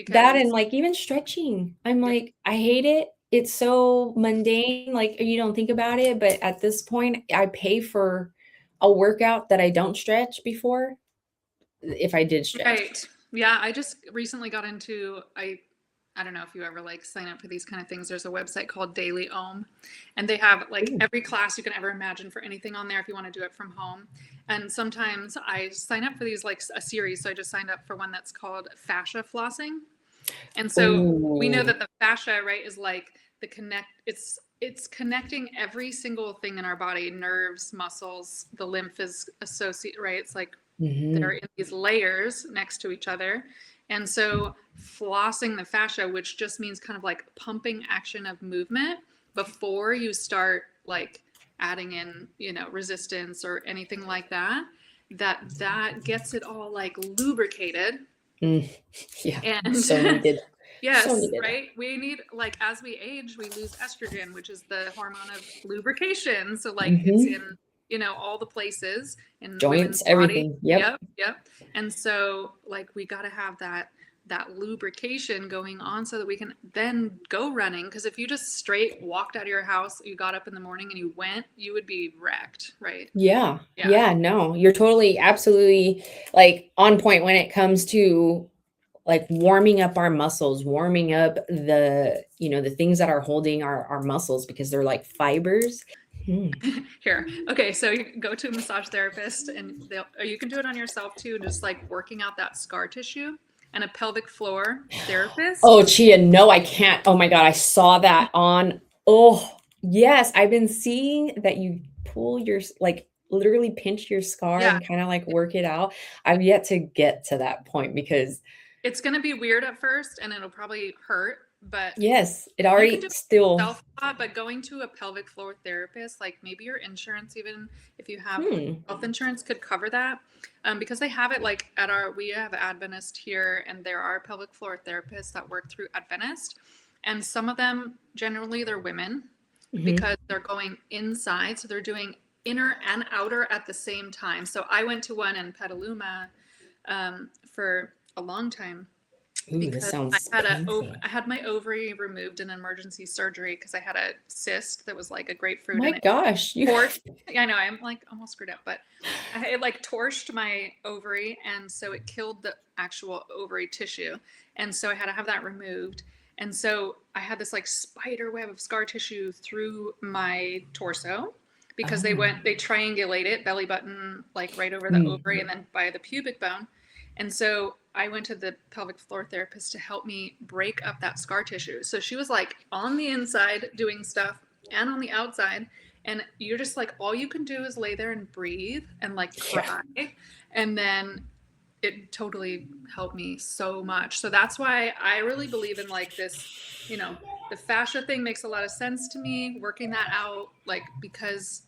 that. And because like even stretching, I'm yeah, like, I hate it. It's so mundane, like you don't think about it. But at this point, I pay for a workout that I don't stretch before, if I did stretch. right. Yeah, I just recently got into I don't know if you ever like sign up for these kind of things. There's a website called Daily Ohm, and they have like Ooh. every class you can ever imagine for anything on there if you want to do it from home. And sometimes I sign up for these like a series. So I just signed up for one that's called fascia flossing. And so we know Ooh. that the fascia, right, is like the connect it's connecting every single thing in our body, nerves, muscles, the lymph is associated, right? It's like they're Mhm. in these layers next to each other. And so flossing the fascia, which just means kind of like pumping action of movement before you start like adding in, resistance or anything like that, that gets it all like lubricated. Mm. Yeah, And so needed. So yes, needed. right? We need, like, as we age, we lose estrogen, which is the hormone of lubrication. So, like, it's Mhm. in, all the places in women's Joints, body. everything. Yep. Yep, yep. And so, like, we got to have that lubrication going on so that we can then go running. Because if you just straight walked out of your house, you got up in the morning and you went, you would be wrecked, right? Yeah. Yeah. Yeah, no, you're totally, absolutely, like, on point when it comes to, like, warming up our muscles, warming up the things that are holding our muscles because they're like fibers. Hmm. Here. Okay, so you go to a massage therapist and you can do it on yourself too, just like working out that scar tissue, and a pelvic floor therapist. Oh, Chia, no, I can't. Oh my God, I saw that on. Oh, yes, I've been seeing that you pull your, like, literally pinch your scar Yeah. and kind of like work it out. I've yet to get to that point because, It's going to be weird at first and it'll probably hurt, but yes, it you can already do it still, yourself a lot, but going to a pelvic floor therapist, like maybe your insurance, even if you have hmm. health insurance, could cover that. Because they have it like we have Adventist here, and there are pelvic floor therapists that work through Adventist. And some of them, generally, they're women Hmm. because they're going inside. So they're doing inner and outer at the same time. So I went to one in Petaluma for a long time Ooh, this because I sounds had painful. I had my ovary removed in emergency surgery because I had a cyst that was like a grapefruit, My and it gosh, you. torched. I know I'm like almost screwed up, but it like torched my ovary, and so it killed the actual ovary tissue, and so I had to have that removed. And so I had this like spider web of scar tissue through my torso because Oh. they triangulate it, belly button like right over the Mm. ovary and then by the pubic bone. And so I went to the pelvic floor therapist to help me break up that scar tissue. So she was like on the inside doing stuff and on the outside. And you're just like, all you can do is lay there and breathe and like Yeah. cry. And then it totally helped me so much. So that's why I really believe in like this, the fascia thing makes a lot of sense to me, working that out, like, because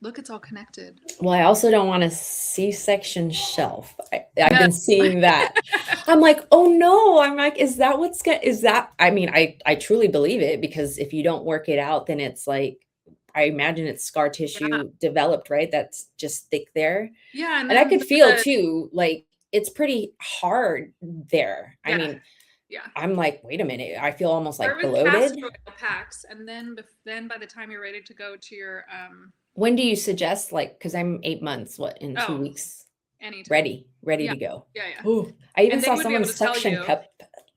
look, it's all connected. Well, I also don't want a C-section shelf. I've No. been seeing that. I'm like, oh no. I'm like, is that what's gonna, is that, I mean, I truly believe it, because if you don't work it out, then it's like, I imagine it's scar Yeah. tissue developed, right? That's just thick there. Yeah. And And I then could feel too, like it's pretty hard there. I yeah. mean, Yeah. I'm like, wait a minute. I feel almost Start like with bloated. castor oil packs, and then by the time you're ready to go to your When do you suggest, like, because I'm 8 months, what, in two oh, weeks? anytime. Ready Yeah. to go. Yeah, yeah. Oh, I even And they saw would be someone able to tell suction you. cup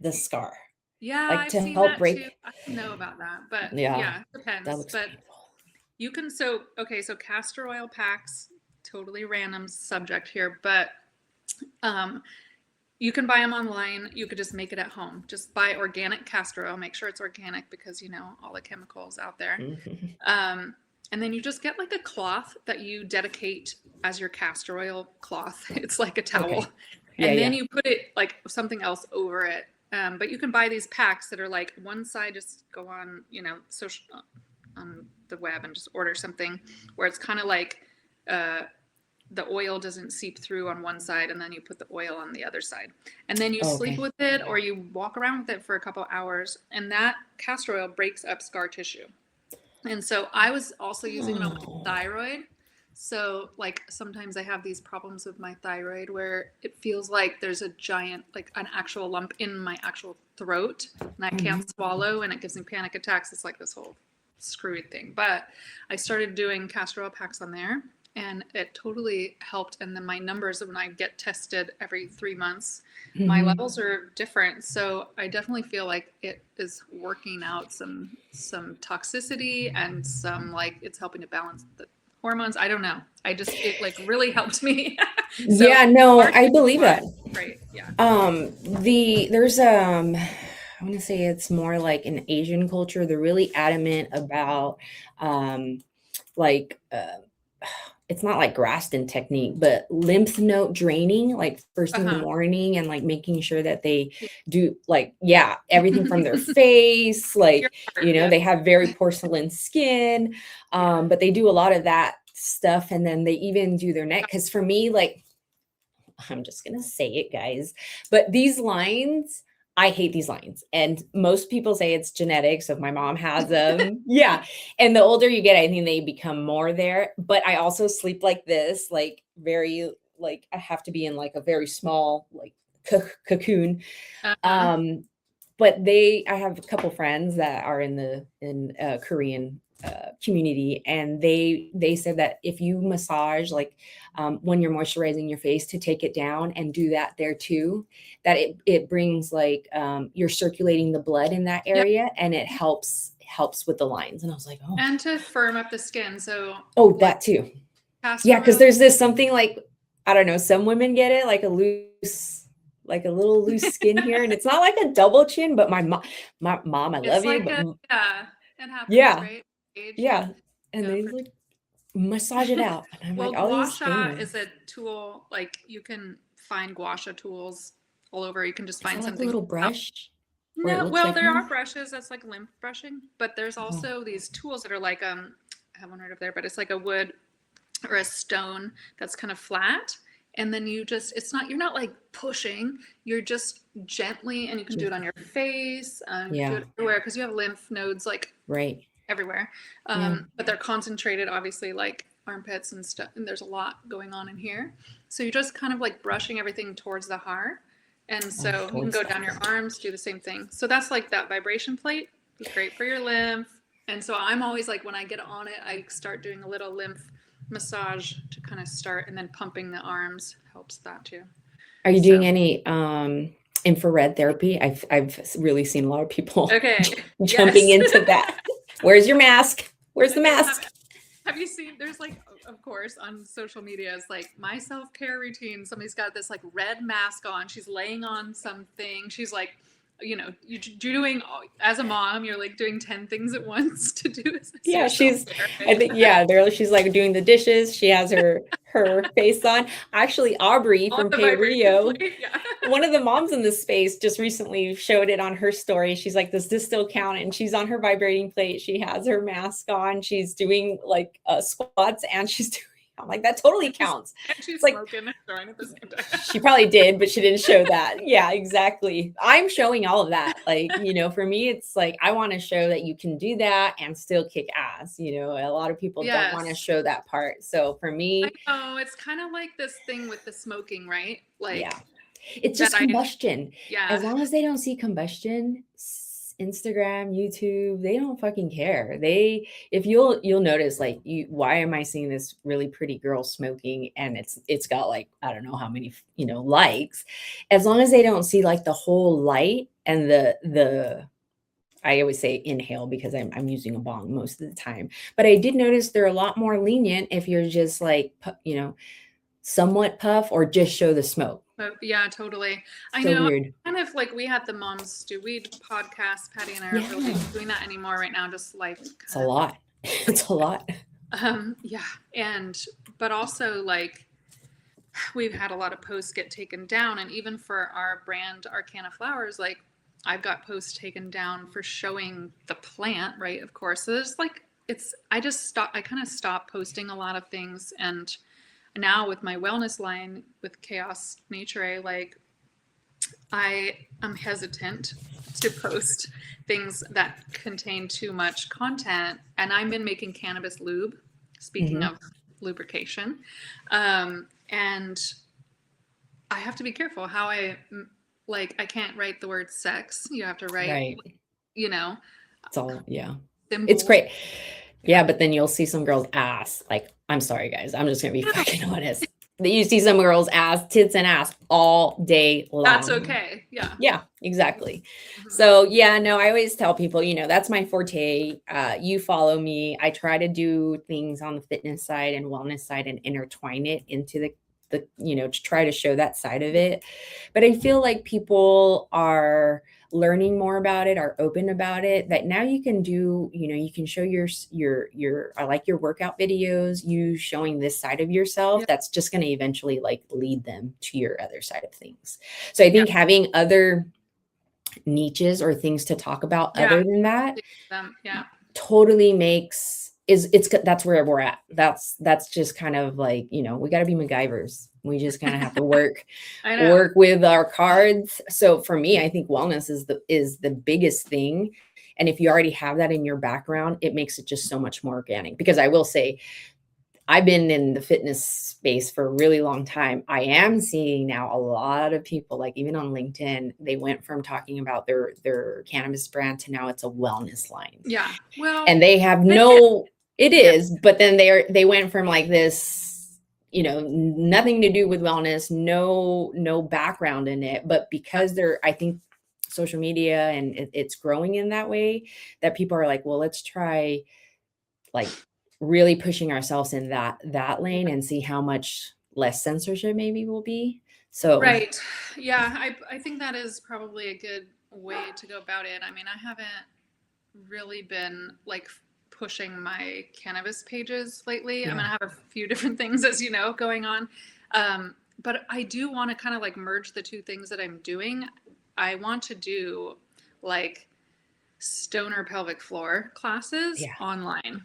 the scar, Yeah, like I've to seen help that too. break. I don't know about that, but Yeah, yeah, it that depends. looks But painful. you can so castor oil packs, totally random subject here, but um you can buy them online. You could just make it at home. Just buy organic castor oil. Make sure it's organic because all the chemicals out there. Mhm. And then you just get like a cloth that you dedicate as your castor oil cloth. It's like a towel. Okay. Yeah, And then yeah. you put it like something else over it. But you can buy these packs that are like one side, just go on, social on the web and just order something where it's kind of like the oil doesn't seep through on one side, and then you put the oil on the other side. And then you Oh, sleep okay. with it or you walk around with it for a couple hours, and that castor oil breaks up scar tissue. And so I was also using it on my Oh. thyroid. So like sometimes I have these problems with my thyroid where it feels like there's a giant, like an actual lump in my actual throat, and I can't Mhm. swallow, and it gives me panic attacks. It's like this whole screwy thing. But I started doing castor oil packs on there, and it totally helped. And then my numbers, when I get tested every 3 months, my Mhm. levels are different. So I definitely feel like it is working out some toxicity, and some, like, it's helping to balance the hormones. I don't know. It like really helped me. So Yeah, no, scar I tissue believe wise, that. great. Yeah. There's I want to say it's more like an Asian culture. They're really adamant about um like it's not like Graston technique, but lymph node draining, like first thing in the Uh-huh. morning, and like making sure that they Yeah. do, like, yeah, everything from their face, Your like, heart, yeah. they have very porcelain skin, Yeah. but they do a lot of that stuff, and then they even do their neck. Because for me, like, I'm just going to say it, guys. But these lines, I hate these lines. And most people say it's genetics. So if my mom has them, yeah. And the older you get, I think they become more there. But I also sleep like this, like very, like I have to be in like a very small, like cocoon. Uh-huh. Um, I have a couple friends that are in the Korean community, and they said that if you massage, like when you're moisturizing your face, to take it down and do that there too, that it brings like you're circulating the blood in that Yep. area, and it helps with the lines. And I was like, oh, And to firm up the skin. So oh, like that too. Yeah, castor because oil. there's this something like, I don't know, some women get it like a loose, like a little loose skin here, and it's not like a double chin, but my mom, I It's love you, like but yeah, it happens, yeah, right? Age yeah, and and go they for like massage it out, and I'm like, well, all these gua sha is a things. tool. Like you can find gua sha tools all over. You can just Is that find like a something. little brush where it No, looks well, like there are one? brushes that's like lymph brushing, but there's Oh, also these tools that are like I haven't heard of there, but it's like a wood or a stone that's kind of flat, and then you're not like pushing, you're just gently, and you can do it just on your face, you can do yeah, it everywhere because you have lymph nodes like right, everywhere. yeah. But they're concentrated, obviously, like armpits and stuff, and there's a lot going on in here. So you're just kind of like brushing everything towards the heart. And Oh, so you can towards go the down your heart. arms, do the same thing. So that's like that vibration plate is great for your lymph. And so I'm always like, when I get on it, I start doing a little lymph massage to kind of start, and then pumping the arms helps that too. Are you So, doing any infrared therapy? I've really seen a lot of people okay. jumping Yes. into that. Where's your mask? Where's the Okay. mask? Have you seen, there's like, of course, on social media, it's like my self care routine. Somebody's got this like red mask on. She's laying on something. She's like you know, you're doing, as a mom, you're like doing 10 things at once to do Yeah, your she's, self-care, I right? think, yeah, she's like doing the dishes. She has her face on. Actually, Aubrey On from the Pay vibration Rio, plate, yeah. one of the moms in this space just recently showed it on her story. She's like, does this still count? And she's on her vibrating plate. She has her mask on. She's doing like squats and she's doing, I'm like, that totally counts. And she's It's like, smoking and throwing at the same time. she probably did, but she didn't show that. Yeah, exactly. I'm showing all of that. Like, you know, for me, it's like, I want to show that you can do that and still kick ass. You know, a lot of people don't want to Yes. show that part. So for I me, know, it's kind of like this thing with the smoking, right? yeah, Like it's that just combustion. yeah. As long as they don't see combustion, Instagram, YouTube, they don't fucking care. They, if you'll notice, like, why am I seeing this really pretty girl smoking and it's got like, I don't know how many, you know, likes. As long as they don't see like the whole light and the I always say inhale because I'm using a bong most of the time. But I did notice they're a lot more lenient if you're just like, you know, somewhat puff or just show the smoke. But yeah, totally. I So know, weird. kind of like we had the Moms Do Weed podcast. Patty and I aren't really Yeah. doing that anymore right now, just life It's a kind of. lot. It's a lot. Yeah. And, but also like we've had a lot of posts get taken down. And even for our brand, Arcana Flowers, like I've got posts taken down for showing the plant, right? Of course. So there's like, I kind of stopped posting a lot of things. And now with my wellness line with Chaos Nature, like I am hesitant to post things that contain too much content. And I've been making cannabis lube, speaking of lubrication. And I have to be careful how I can't write the word sex. You have to write, Right. you know, It's all, yeah. symbols. It's great. Yeah, but then you'll see some girls' ass. Like, I'm sorry, guys. I'm just gonna be fucking honest. You see some girls' ass, tits and ass all day long. That's okay. Yeah. Yeah, exactly. So yeah, no, I always tell people, you know, that's my forte. You follow me. I try to do things on the fitness side and wellness side and intertwine it into the, you know, to try to show that side of it. But I feel like people are learning more about it, are open about it, that now you can do, you know, you can show your I like your workout videos, you showing this side of yourself. Yeah. That's just going to eventually like lead them to your other side of things. So I think having other niches or things to talk about other than that totally makes that's where we're at. That's just kind of like, you know, we got to be MacGyvers. We just kind of have to work with our cards. So for me, I think wellness is the biggest thing. And if you already have that in your background, it makes it just so much more organic. Because I will say, I've been in the fitness space for a really long time. I am seeing now a lot of people, like even on LinkedIn, they went from talking about their cannabis brand to now it's a wellness line. Yeah. Well, and they have it is, but then they went from like this, you know, nothing to do with wellness, no background in it, but because I think social media and it's growing in that way that people are like, well, let's try like really pushing ourselves in that lane and see how much less censorship maybe will be. So right. Yeah, I think that is probably a good way to go about it. I mean, I haven't really been like pushing my cannabis pages lately. I mean, I have a few different things, as you know, going on. But I do want to kind of like merge the two things that I'm doing. I want to do like stoner pelvic floor classes online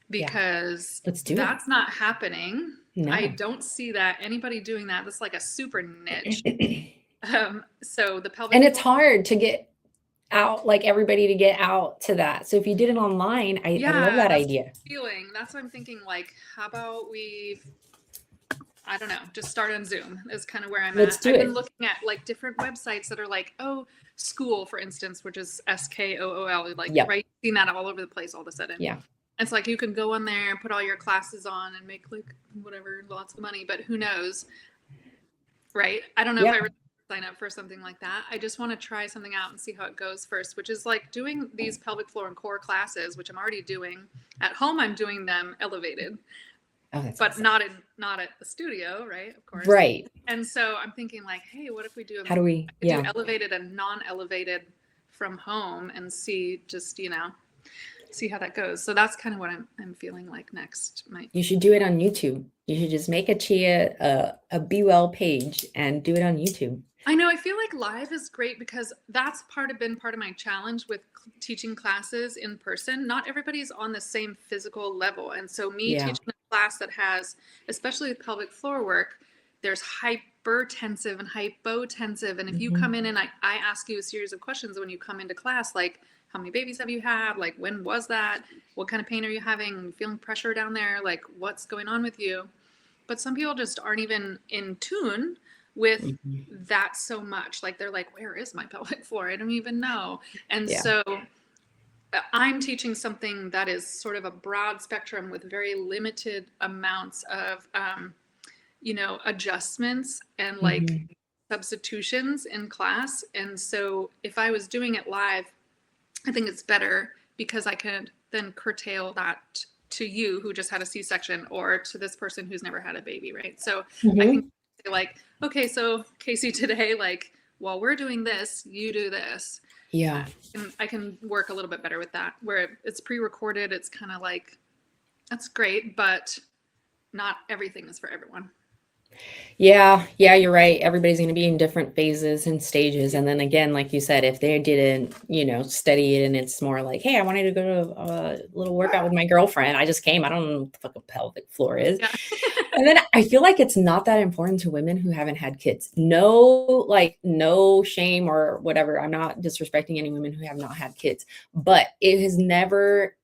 because that's not happening. No. I don't see that anybody doing that. That's like a super niche. So the pelvic and it's hard to get out, like everybody to get out to that. So if you did it online, I love that idea. That's what I'm thinking. Like, how about I don't know, just start on Zoom is kind of where I'm at. I've been looking at like different websites that are like, School, for instance, which is SKOOL, like, right? Seen that all over the place all of a sudden. Yeah. It's like you can go on there and put all your classes on and make like whatever, lots of money, but who knows, right? I don't know if I really sign up for something like that. I just want to try something out and see how it goes first, which is like doing these pelvic floor and core classes, which I'm already doing at home. I'm doing them elevated, but awesome. not at the studio, right? Of course, right. And so I'm thinking like, hey, what if we do? How do we? Do elevated and non-elevated from home and see just, see how that goes. So that's kind of what I'm feeling like next. You should do it on YouTube. You should just make a Chiah a Be Well page and do it on YouTube. I know. I feel like live is great because that's been part of my challenge with teaching classes in person. Not everybody's on the same physical level, and so me Yeah. teaching a class that has, especially with pelvic floor work, there's hypertensive and hypotensive, and if you come in and I ask you a series of questions when you come into class, like how many babies have you had, like when was that, what kind of pain are you having, feeling pressure down there, like what's going on with you. But some people just aren't even in tune with that so much. Like they're like, where is my pelvic floor? I don't even know. And Yeah. so I'm teaching something that is sort of a broad spectrum with very limited amounts of, adjustments and like substitutions in class. And so if I was doing it live, I think it's better because I could then curtail that to you who just had a C-section or to this person who's never had a baby, right? So I can say like, okay, so Casey, today, like while we're doing this, you do this. Yeah. And I can work a little bit better with that where it's pre-recorded. It's kind of like, that's great, but not everything is for everyone. Yeah, you're right. Everybody's going to be in different phases and stages. And then again, like you said, if they didn't, study it and it's more like, hey, I wanted to go to a little workout with my girlfriend. I just came. I don't know what the fuck a pelvic floor is. Yeah. And then I feel like it's not that important to women who haven't had kids. No shame or whatever. I'm not disrespecting any women who have not had kids, but it's never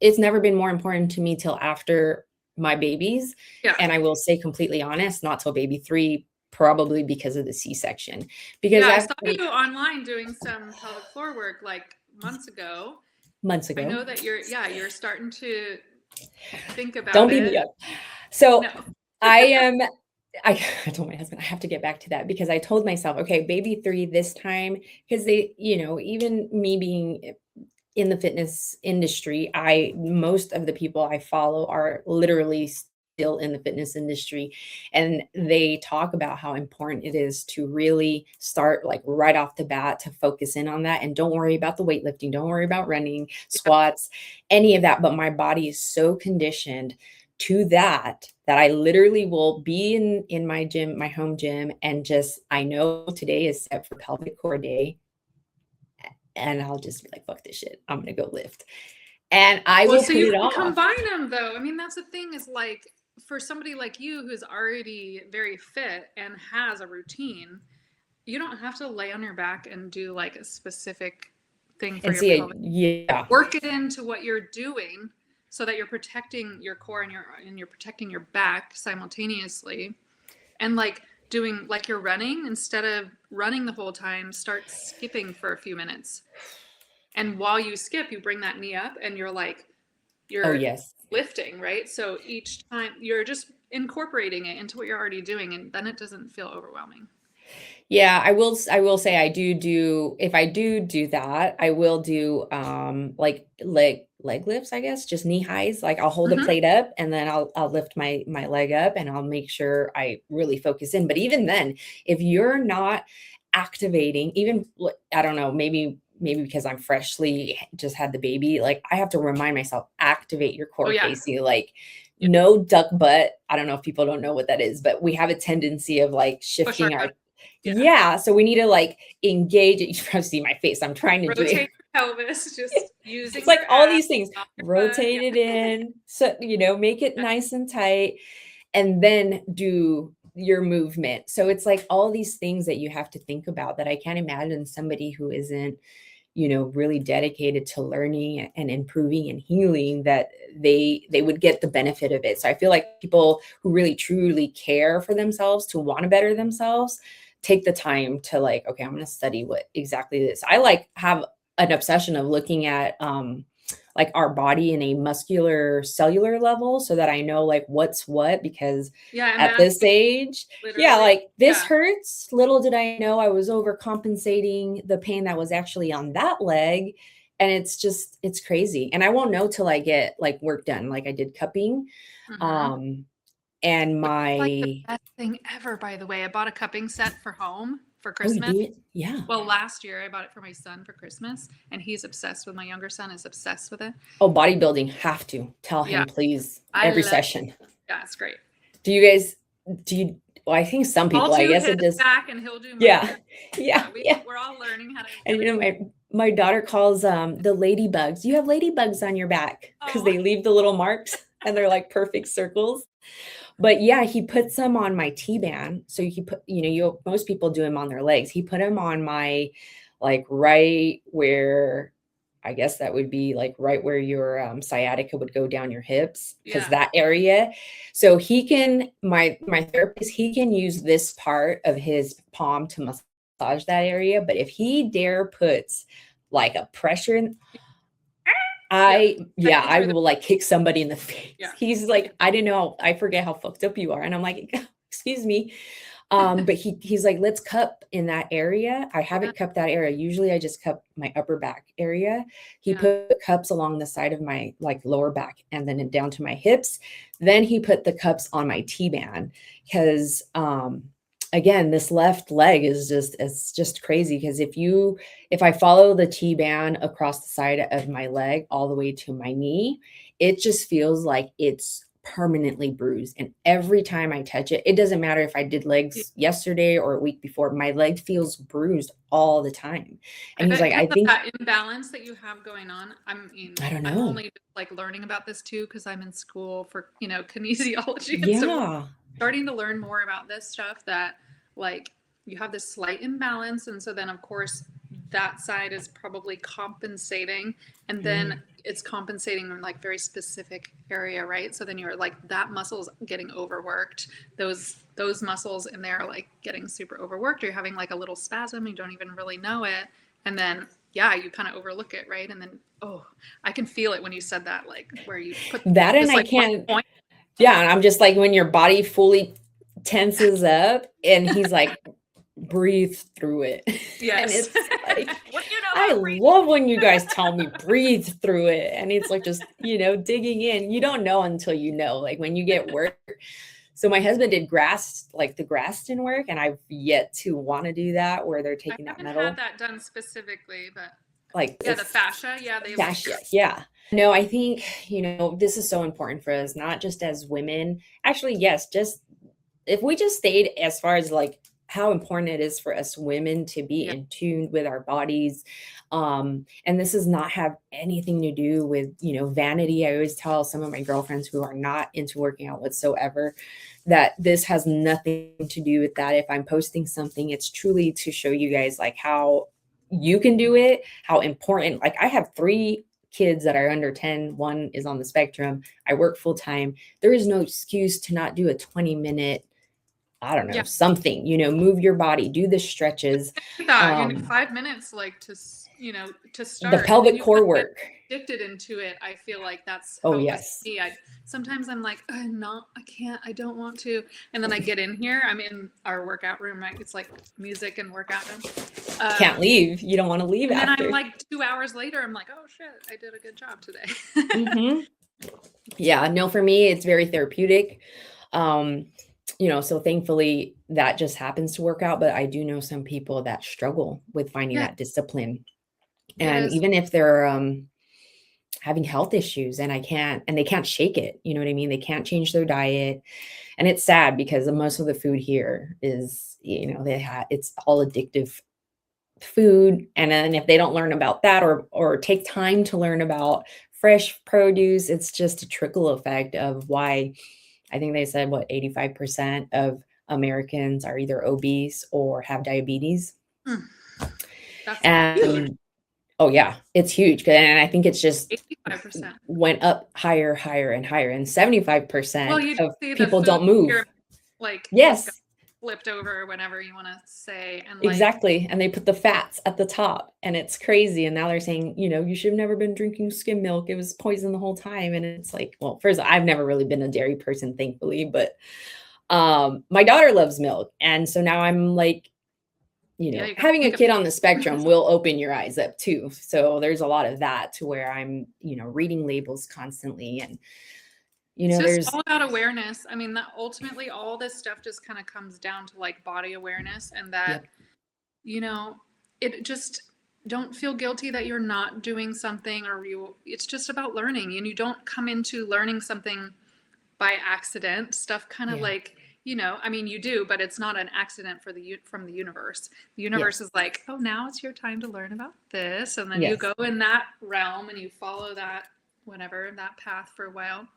been more important to me till after my babies. Yeah. And I will say completely honest, not till baby 3, probably because of the C-section. Because I saw you online doing some pelvic floor work like months ago. I know that you're starting to think about Don't beat me up. So no. I told my husband I have to get back to that because I told myself, okay, baby 3 this time, because they, even me being in the fitness industry, most of the people I follow are literally still in the fitness industry, and they talk about how important it is to really start like right off the bat to focus in on that and don't worry about the weightlifting, don't worry about running, squats, any of that. But my body is so conditioned to that I literally will be in my gym, my home gym, and just I know today is set for pelvic core day. And I'll just be like, fuck this shit. I'm going to go lift. And I will put it off. Combine them though. I mean, that's the thing is like for somebody like you who's already very fit and has a routine, you don't have to lay on your back and do like a specific thing for your pelvic. Yeah. Work it into what you're doing so that you're protecting your core and you're protecting your back simultaneously. And like doing like you're running, instead of running the whole time, start skipping for a few minutes. And while you skip, you bring that knee up and you're lifting, right? So each time you're just incorporating it into what you're already doing, and then it doesn't feel overwhelming. Yeah, I will say I do if I do that, I will do like leg lifts, I guess, just knee highs. Like I'll hold the plate up and then I'll lift my leg up and I'll make sure I really focus in. But even then, if you're not activating, even I don't know, maybe because I'm freshly just had the baby, like I have to remind myself, activate your core, Casey. Like no duck butt. I don't know if people don't know what that is, but we have a tendency of like shifting our so we need to like engage it. You probably see my face. I'm trying to rotate do your pelvis, just using it's like all these things. Rotate it in. So, make it nice and tight and then do your movement. So it's like all these things that you have to think about that I can't imagine somebody who isn't, really dedicated to learning and improving and healing, that they would get the benefit of it. So I feel like people who really truly care for themselves, to want to better themselves, take the time to like, okay, I'm going to study what exactly this. I like have an obsession of looking at like our body in a muscular cellular level so that I know like what's what, because at this age, like this hurts. Little did I know I was overcompensating the pain that was actually on that leg. And it's crazy. And I won't know till I get like work done. Like I did cupping. And my like the best thing ever, by the way. I bought a cupping set for home for Oh, you Christmas. do it? Yeah. Well, last year I bought it for my son for Christmas, and he's obsessed with. My younger son is obsessed with it. Oh, bodybuilding, have to. Tell Yeah, him, please, I every love. session. Yeah, it's great. Do you guys do you well, I think some I'll people, I do guess his it just back, and he'll do my yeah. back. Yeah, Yeah, yeah. we're all learning how to And, everything. my daughter calls, the ladybugs, "You have ladybugs on your back," because Oh, they leave the little marks, and they're like perfect circles. But, yeah, he puts them on my T-band, so he put you most people do them on their legs. He put them on my, like, right where I guess that would be, like, right where your, sciatica would go down your hips, because yeah, that area. So he can my therapist, he can use this part of his palm to massage that area, but if he dare puts, like, a pressure in yeah. I yeah, can I hear the will, like, kick somebody in the face. yeah. He's like, "I didn't know, I forget how fucked up you are," and I'm like, "Excuse me." But he's like, "Let's cup in that area." I Yeah, haven't cupped that area. Usually I just cup my upper back area. He yeah. put cups along the side of my, like, lower back and then down to my hips. Then he put the cups on my T-band because again, this left leg is it's just crazy because if I follow the T-band across the side of my leg all the way to my knee, it just feels like it's permanently bruised. And every time I touch it, it doesn't matter if I did Yeah. legs yesterday or a week before, my leg feels bruised all the time. I And he's bet like, because I of think, that imbalance that you have going on. I don't I'm know. only just like learning about this too because I'm in school for, kinesiology. And so we're Yeah. starting to learn more about this stuff that like you have this slight imbalance. And so then, of course, that side is probably compensating. And then Mm. it's compensating in like very specific area, right? So then you're like that muscle's getting overworked. Those muscles in there are like getting super overworked. Or you're having like a little spasm, you don't even really know it. And then yeah, you kind of overlook it, right? And then I can feel it when you said that, like where you put That, and this I like one can't, point. yeah. And I'm just like, when your body fully tenses up, and he's like, breathe through it. And Yes. it's like, What do you know I about breathing? love when you guys tell me breathe through it. And it's like, just, digging in. You don't know until you know, like when you get work. So my husband did the Graston work, and I've yet to want to do that where they're I taking that haven't had metal. that done specifically, but Like, yeah, the it's fascia, yeah, they like fascia. Yeah. No, I think, this is so important for us, not just as women. Actually, yes, just if we just stayed as far as like how important it is for us women to be yeah, in tune with our bodies. And this does not have anything to do with, vanity. I always tell some of my girlfriends who are not into working out whatsoever that this has nothing to do with that. If I'm posting something, it's truly to show you guys like how you can do it, how important. Like, I have 3 kids that are under 10. One is on the spectrum. I work full time. There is no excuse to not do a 20-minute, I don't know, yeah. something, move your body, do the stretches. That you need Um, 5 minutes, like to the start, and then pelvic you kind core of get work. addicted into it. I feel like that's Oh, how it was for yes. me. Sometimes I'm like, I'm not, I can't, I don't want to, and then I get in here. I'm in our workout room, right? It's like music and workout room. Can't leave. You don't want to leave And then I'm after. like 2 hours later, I'm like, oh shit, I did a good job today. Hmm. Yeah, no, for me, it's very therapeutic. Um, so thankfully that just happens to work out, but I do know some people that struggle with finding Yeah, that discipline. it And is. even if they're having health issues, and they can't shake it, you know what I mean? They can't change their diet. And it's sad because most of the food here is, it's all addictive food. And then if they don't learn about that, or take time to learn about fresh produce, it's just a trickle effect of why I think they said, what, 85% of Americans are either obese or have diabetes. Mm, that's huge. And oh yeah, it's huge. And I think it's just 85%. went up higher, higher, and higher. And Well, 75% you of see the people food don't move. pyramid, like just got Yes, flipped over, or whatever you want to say, and like exactly. And they put the fats at the top, and it's crazy. And now they're saying, you should have never been drinking skim milk. It was poison the whole time. And it's like, well, first, I've never really been a dairy person, thankfully, but my daughter loves milk. And so now I'm like, yeah, you got to having a think kid about on the spectrum will open your eyes up too. So there's a lot of that to where I'm, reading labels constantly. And, it's just there's, all about awareness. I mean, that ultimately all this stuff just kind of comes down to like body awareness, and that yep. you know, it just, don't feel guilty that you're not doing something, or it's just about learning, and you don't come into learning something by accident. Stuff kind of Yeah. like, I mean, you do, but it's not an accident from the universe. The universe Yes. is like, oh, now it's your time to learn about this, and then you Yes. go in that realm and you follow that, whatever, that path for a while.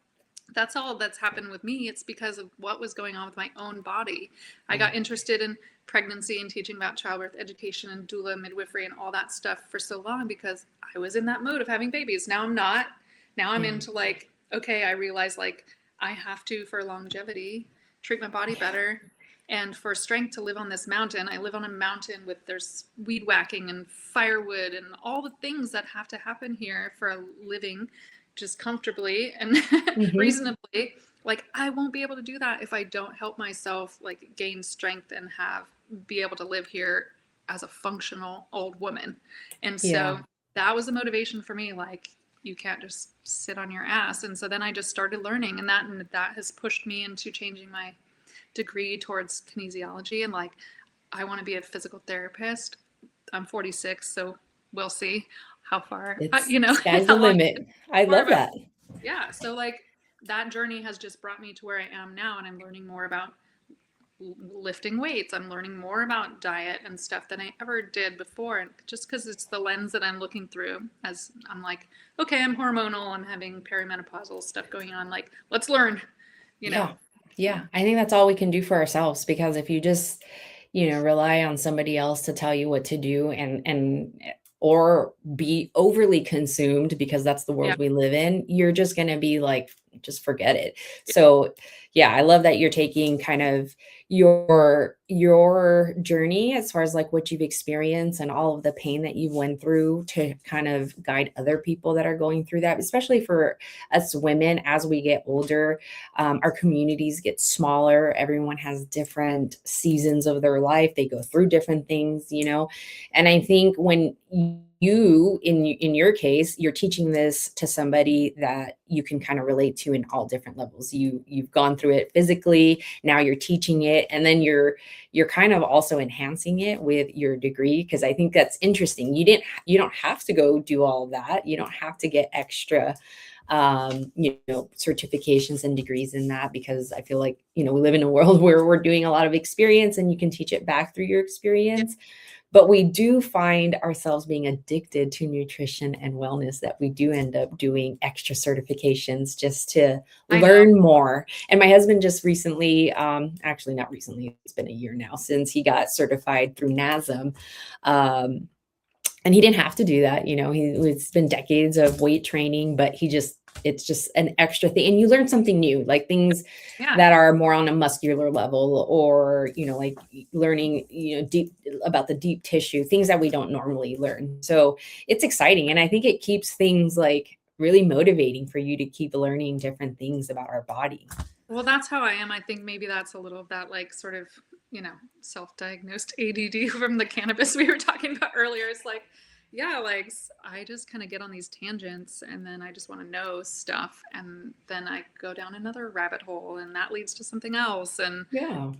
That's all that's happened with me. It's because of what was going on with my own body. I Yeah. got interested in pregnancy and teaching about childbirth education and doula midwifery and all that stuff for so long because I was in that mode of having babies. Now I'm not. Now I'm Yeah. into like, okay, I realize like I have to, for longevity, treat my body better. And for strength to live on this mountain, I live on a mountain with there's weed whacking and firewood and all the things that have to happen here for a living just comfortably and Hmm. reasonably. Like I won't be able to do that if I don't help myself like gain strength and be able to live here as a functional old woman. And Yeah. so that was the motivation for me. Like you can't just sit on your ass. And so then I just started learning, and that has pushed me into changing my degree towards kinesiology. And like I want to be a physical therapist. I'm 46, so we'll see how far, It's sky's the how long it's limit. I for. love But that. yeah, so like that journey has just brought me to where I am now, and I'm learning more about lifting weights. I'm learning more about diet and stuff than I ever did before. And just because it's the lens that I'm looking through, as I'm like, okay, I'm hormonal, I'm having perimenopausal stuff going on. Like, let's learn, you know. Yeah. Yeah. I think that's all we can do for ourselves, because if you just, rely on somebody else to tell you what to do, and or be overly consumed, because that's the Yeah, world we live in, you're just going to be like, just forget it. yeah, So, yeah, I love that you're taking kind of your journey as far as like what you've experienced and all of the pain that you've went through to kind of guide other people that are going through that, especially for us women as we get older. Our communities get smaller. Everyone has different seasons of their life. They go through different things. And I think when you, in your case, you're teaching this to somebody that you can kind of relate to in all different levels. You've gone through it physically, now you're teaching it, and then you're kind of also enhancing it with your degree, because I think that's interesting. You don't have to go do all of that. You don't have to get extra certifications and degrees in that, because I feel like, we live in a world where we're doing a lot of experience and you can teach it back through your yeah. experience. But we do find ourselves being addicted to nutrition and wellness, that we do end up doing extra certifications just to I know. learn more. And my husband just recently, actually not recently, it's been a year now since he got certified through NASM. And he didn't have to do that. It's been decades of weight training, but it's just an extra thing. And you learn something new, like things Yeah. that are more on a muscular level, or, like learning, deep about the deep tissue, things that we don't normally learn. So it's exciting. And I think it keeps things like really motivating for you to keep learning different things about our body. Well, that's how I am. I think maybe that's a little of that, like, sort of, self-diagnosed ADD from the cannabis we were talking about earlier. It's like, yeah, like I just kind of get on these tangents and then I just want to know stuff. And then I go down another rabbit hole and that leads to something else. And Yeah.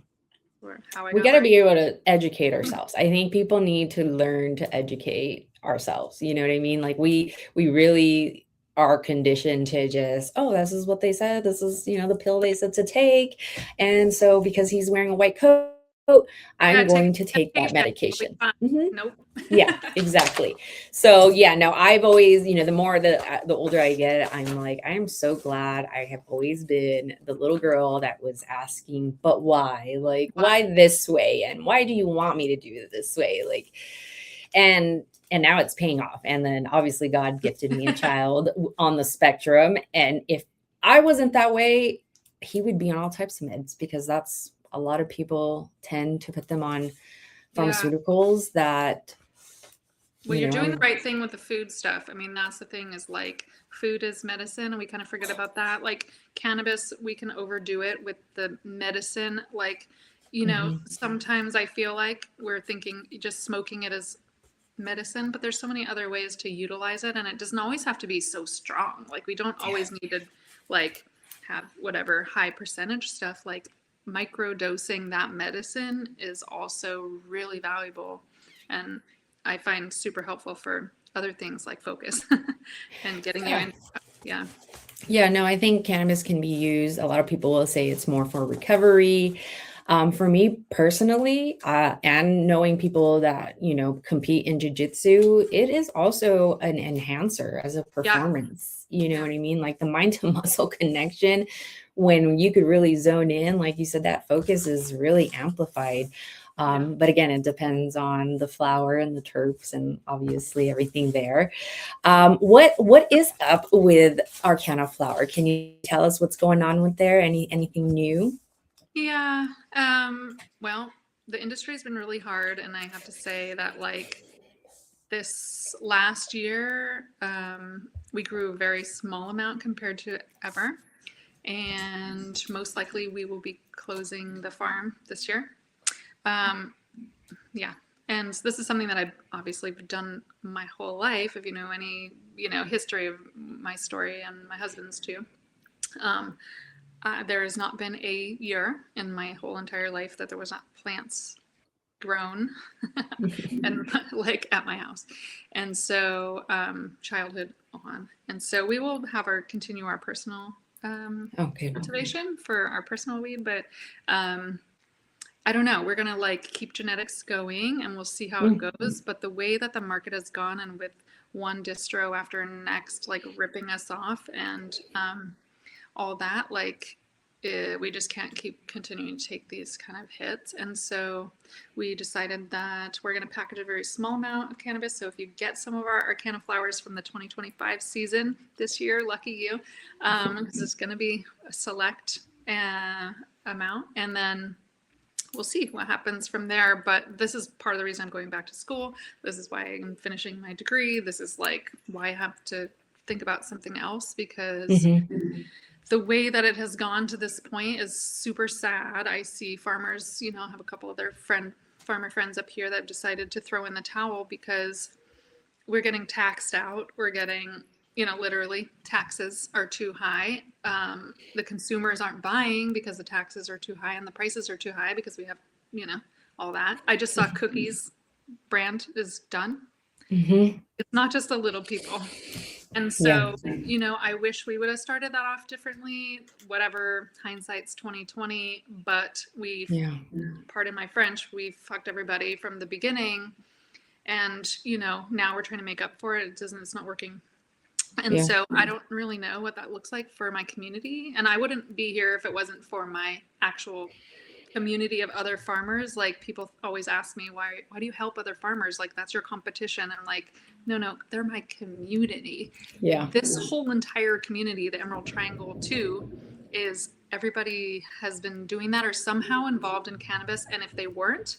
or how I We got got to where be able to educate ourselves. I think people need to learn to educate ourselves. You know what I mean? Like we really are conditioned to just, oh, this is what they said. This is, the pill they said to take. And so because he's wearing a white coat, yeah, I'm take going to take that medication. You'll be medication. fine. Mhm. Nope. Yeah, exactly. So yeah, no, I've always, the more the older I get, I'm like, I am so glad I have always been the little girl that was asking, but why? Like, Why? why this way? And why do you want me to do it this way? Like, and now it's paying off. And then obviously God gifted me a child on the spectrum. And if I wasn't that way, he would be on all types of meds, because that's a lot of people tend to put them on Yeah. pharmaceuticals that Well, you're doing the are. right thing with the food stuff. I mean, that's the thing is like food is medicine, and we kind of forget about that. Like cannabis, we can overdo it with the medicine. Like, Mhm. sometimes I feel like we're thinking just smoking it as medicine, but there's so many other ways to utilize it, and it doesn't always have to be so strong. Like, we don't Yeah. always need to, like, have whatever high percentage stuff. Like, micro dosing that medicine is also really valuable and I find super helpful for other things like focus and getting you Yeah. in. Yeah. Yeah, no, I think cannabis can be used. A lot of people will say it's more for recovery. For me personally, and knowing people that, compete in jujitsu, it is also an enhancer as a Yeah. performance. You know Yeah. what I mean? Like the mind to muscle connection, when you could really zone in, like you said, that focus is really amplified. Yeah. But again, it depends on the flower and the terps and obviously everything there. What is up with Arcana Flower? Can you tell us what's going on with there? Anything new? Yeah. Well, the industry has been really hard, and I have to say that like this last year, we grew a very small amount compared to ever, and most likely we will be closing the farm this year. Um, yeah, and this is something that I've obviously done my whole life. If you know any, history of my story and my husband's too. Um, there has not been a year in my whole entire life that there was not plants grown and like at my house. And so childhood on. And so we will have continue our personal Okay. cultivation for our personal weed, but I don't know. We're gonna like keep genetics going and we'll see how it goes. But the way that the market has gone, and with one distro after next, like ripping us off and all that, like we just can't keep continuing to take these kind of hits. And so we decided that we're going to package a very small amount of cannabis. So if you get some of our Arcana flowers from the 2025 season this year, lucky you, because it's going to be a select amount. And then we'll see what happens from there. But this is part of the reason I'm going back to school. This is why I'm finishing my degree. This is like why I have to think about something else, because the way that it has gone to this point is super sad. I see farmers, have a couple of their farmer friends up here that have decided to throw in the towel because we're getting taxed out. We're getting, literally taxes are too high. The consumers aren't buying because the taxes are too high and the prices are too high because we have, all that. I just saw Cookies brand is done. It's not just the little people. And Yeah. so, I wish we would have started that off differently. Whatever, hindsight's 2020, but Yeah. pardon my French, we fucked everybody from the beginning. And, now we're trying to make up for it. It's not working. And Yeah. so I don't really know what that looks like for my community. And I wouldn't be here if it wasn't for my actual community of other farmers. Like, people always ask me, why do you help other farmers? Like, that's your competition. I'm like, no, they're my community. Yeah. This whole entire community, the Emerald Triangle too, is everybody has been doing that or somehow involved in cannabis. And if they weren't,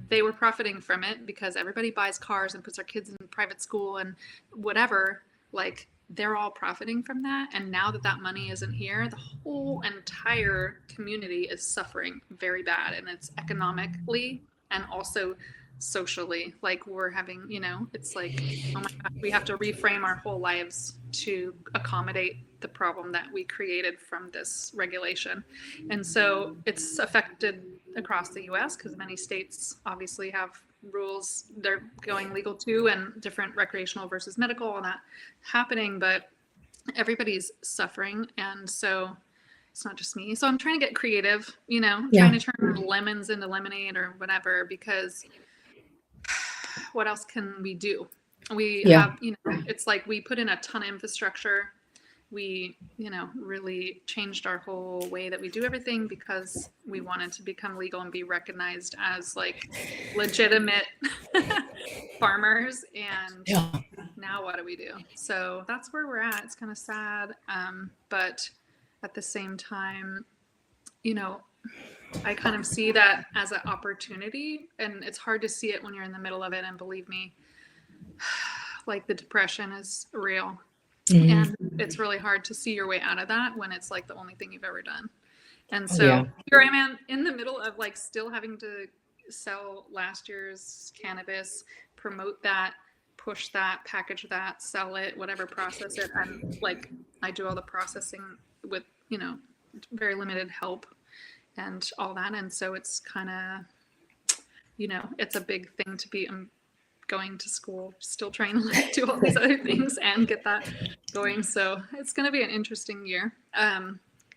they were profiting from it because everybody buys cars and puts their kids in private school and whatever. Like, they're all profiting from that. And now that that money isn't here, the whole entire community is suffering very bad. And it's economically and also socially. Like, we're having, it's like, oh my God, we have to reframe our whole lives to accommodate the problem that we created from this regulation. And so it's affected across the US because many states obviously have rules they're going legal too, and different recreational versus medical and that happening, but everybody's suffering. And so it's not just me. So I'm trying to get creative, trying to turn lemons into lemonade or whatever, because what else can we do? We have, it's like we put in a ton of infrastructure. We, really changed our whole way that we do everything because we wanted to become legal and be recognized as like legitimate farmers. And now what do we do? So that's where we're at. It's kind of sad. But at the same time, I kind of see that as an opportunity, and it's hard to see it when you're in the middle of it. And believe me, like, the depression is real. And it's really hard to see your way out of that when it's like the only thing you've ever done. And so here I am in the middle of like still having to sell last year's cannabis, promote that, push that, package that, sell it, whatever, process it. And like, I do all the processing with, very limited help and all that. And so it's kind of, it's a big thing to be going to school, still trying to like do all these other things and get that going. So it's going to be an interesting year.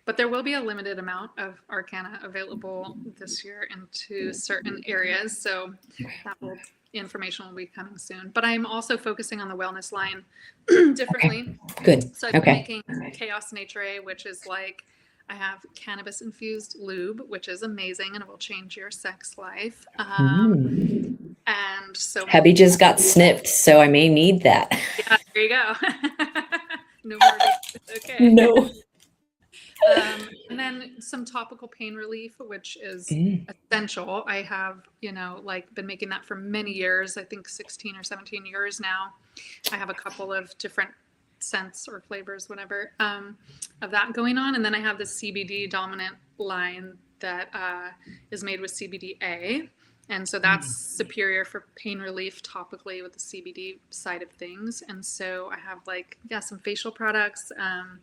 But there will be a limited amount of Arcana available this year into certain areas. So that will information will be coming soon. But I'm also focusing on the wellness line differently. Okay. Good. So I've been Okay. making Chaos Nature, which is like I have cannabis infused lube, which is amazing and it will change your sex life. And so Hubby just got snipped, so I may need that. yeah, there you go. No more. Okay. No. And then some topical pain relief, which is essential. I have, like been making that for many years. I think 16 or 17 years now. I have a couple of different scents or flavors, whatever, of that going on. And then I have the CBD dominant line that is made with CBDA. And so that's superior for pain relief topically with the CBD side of things. And so I have some facial products and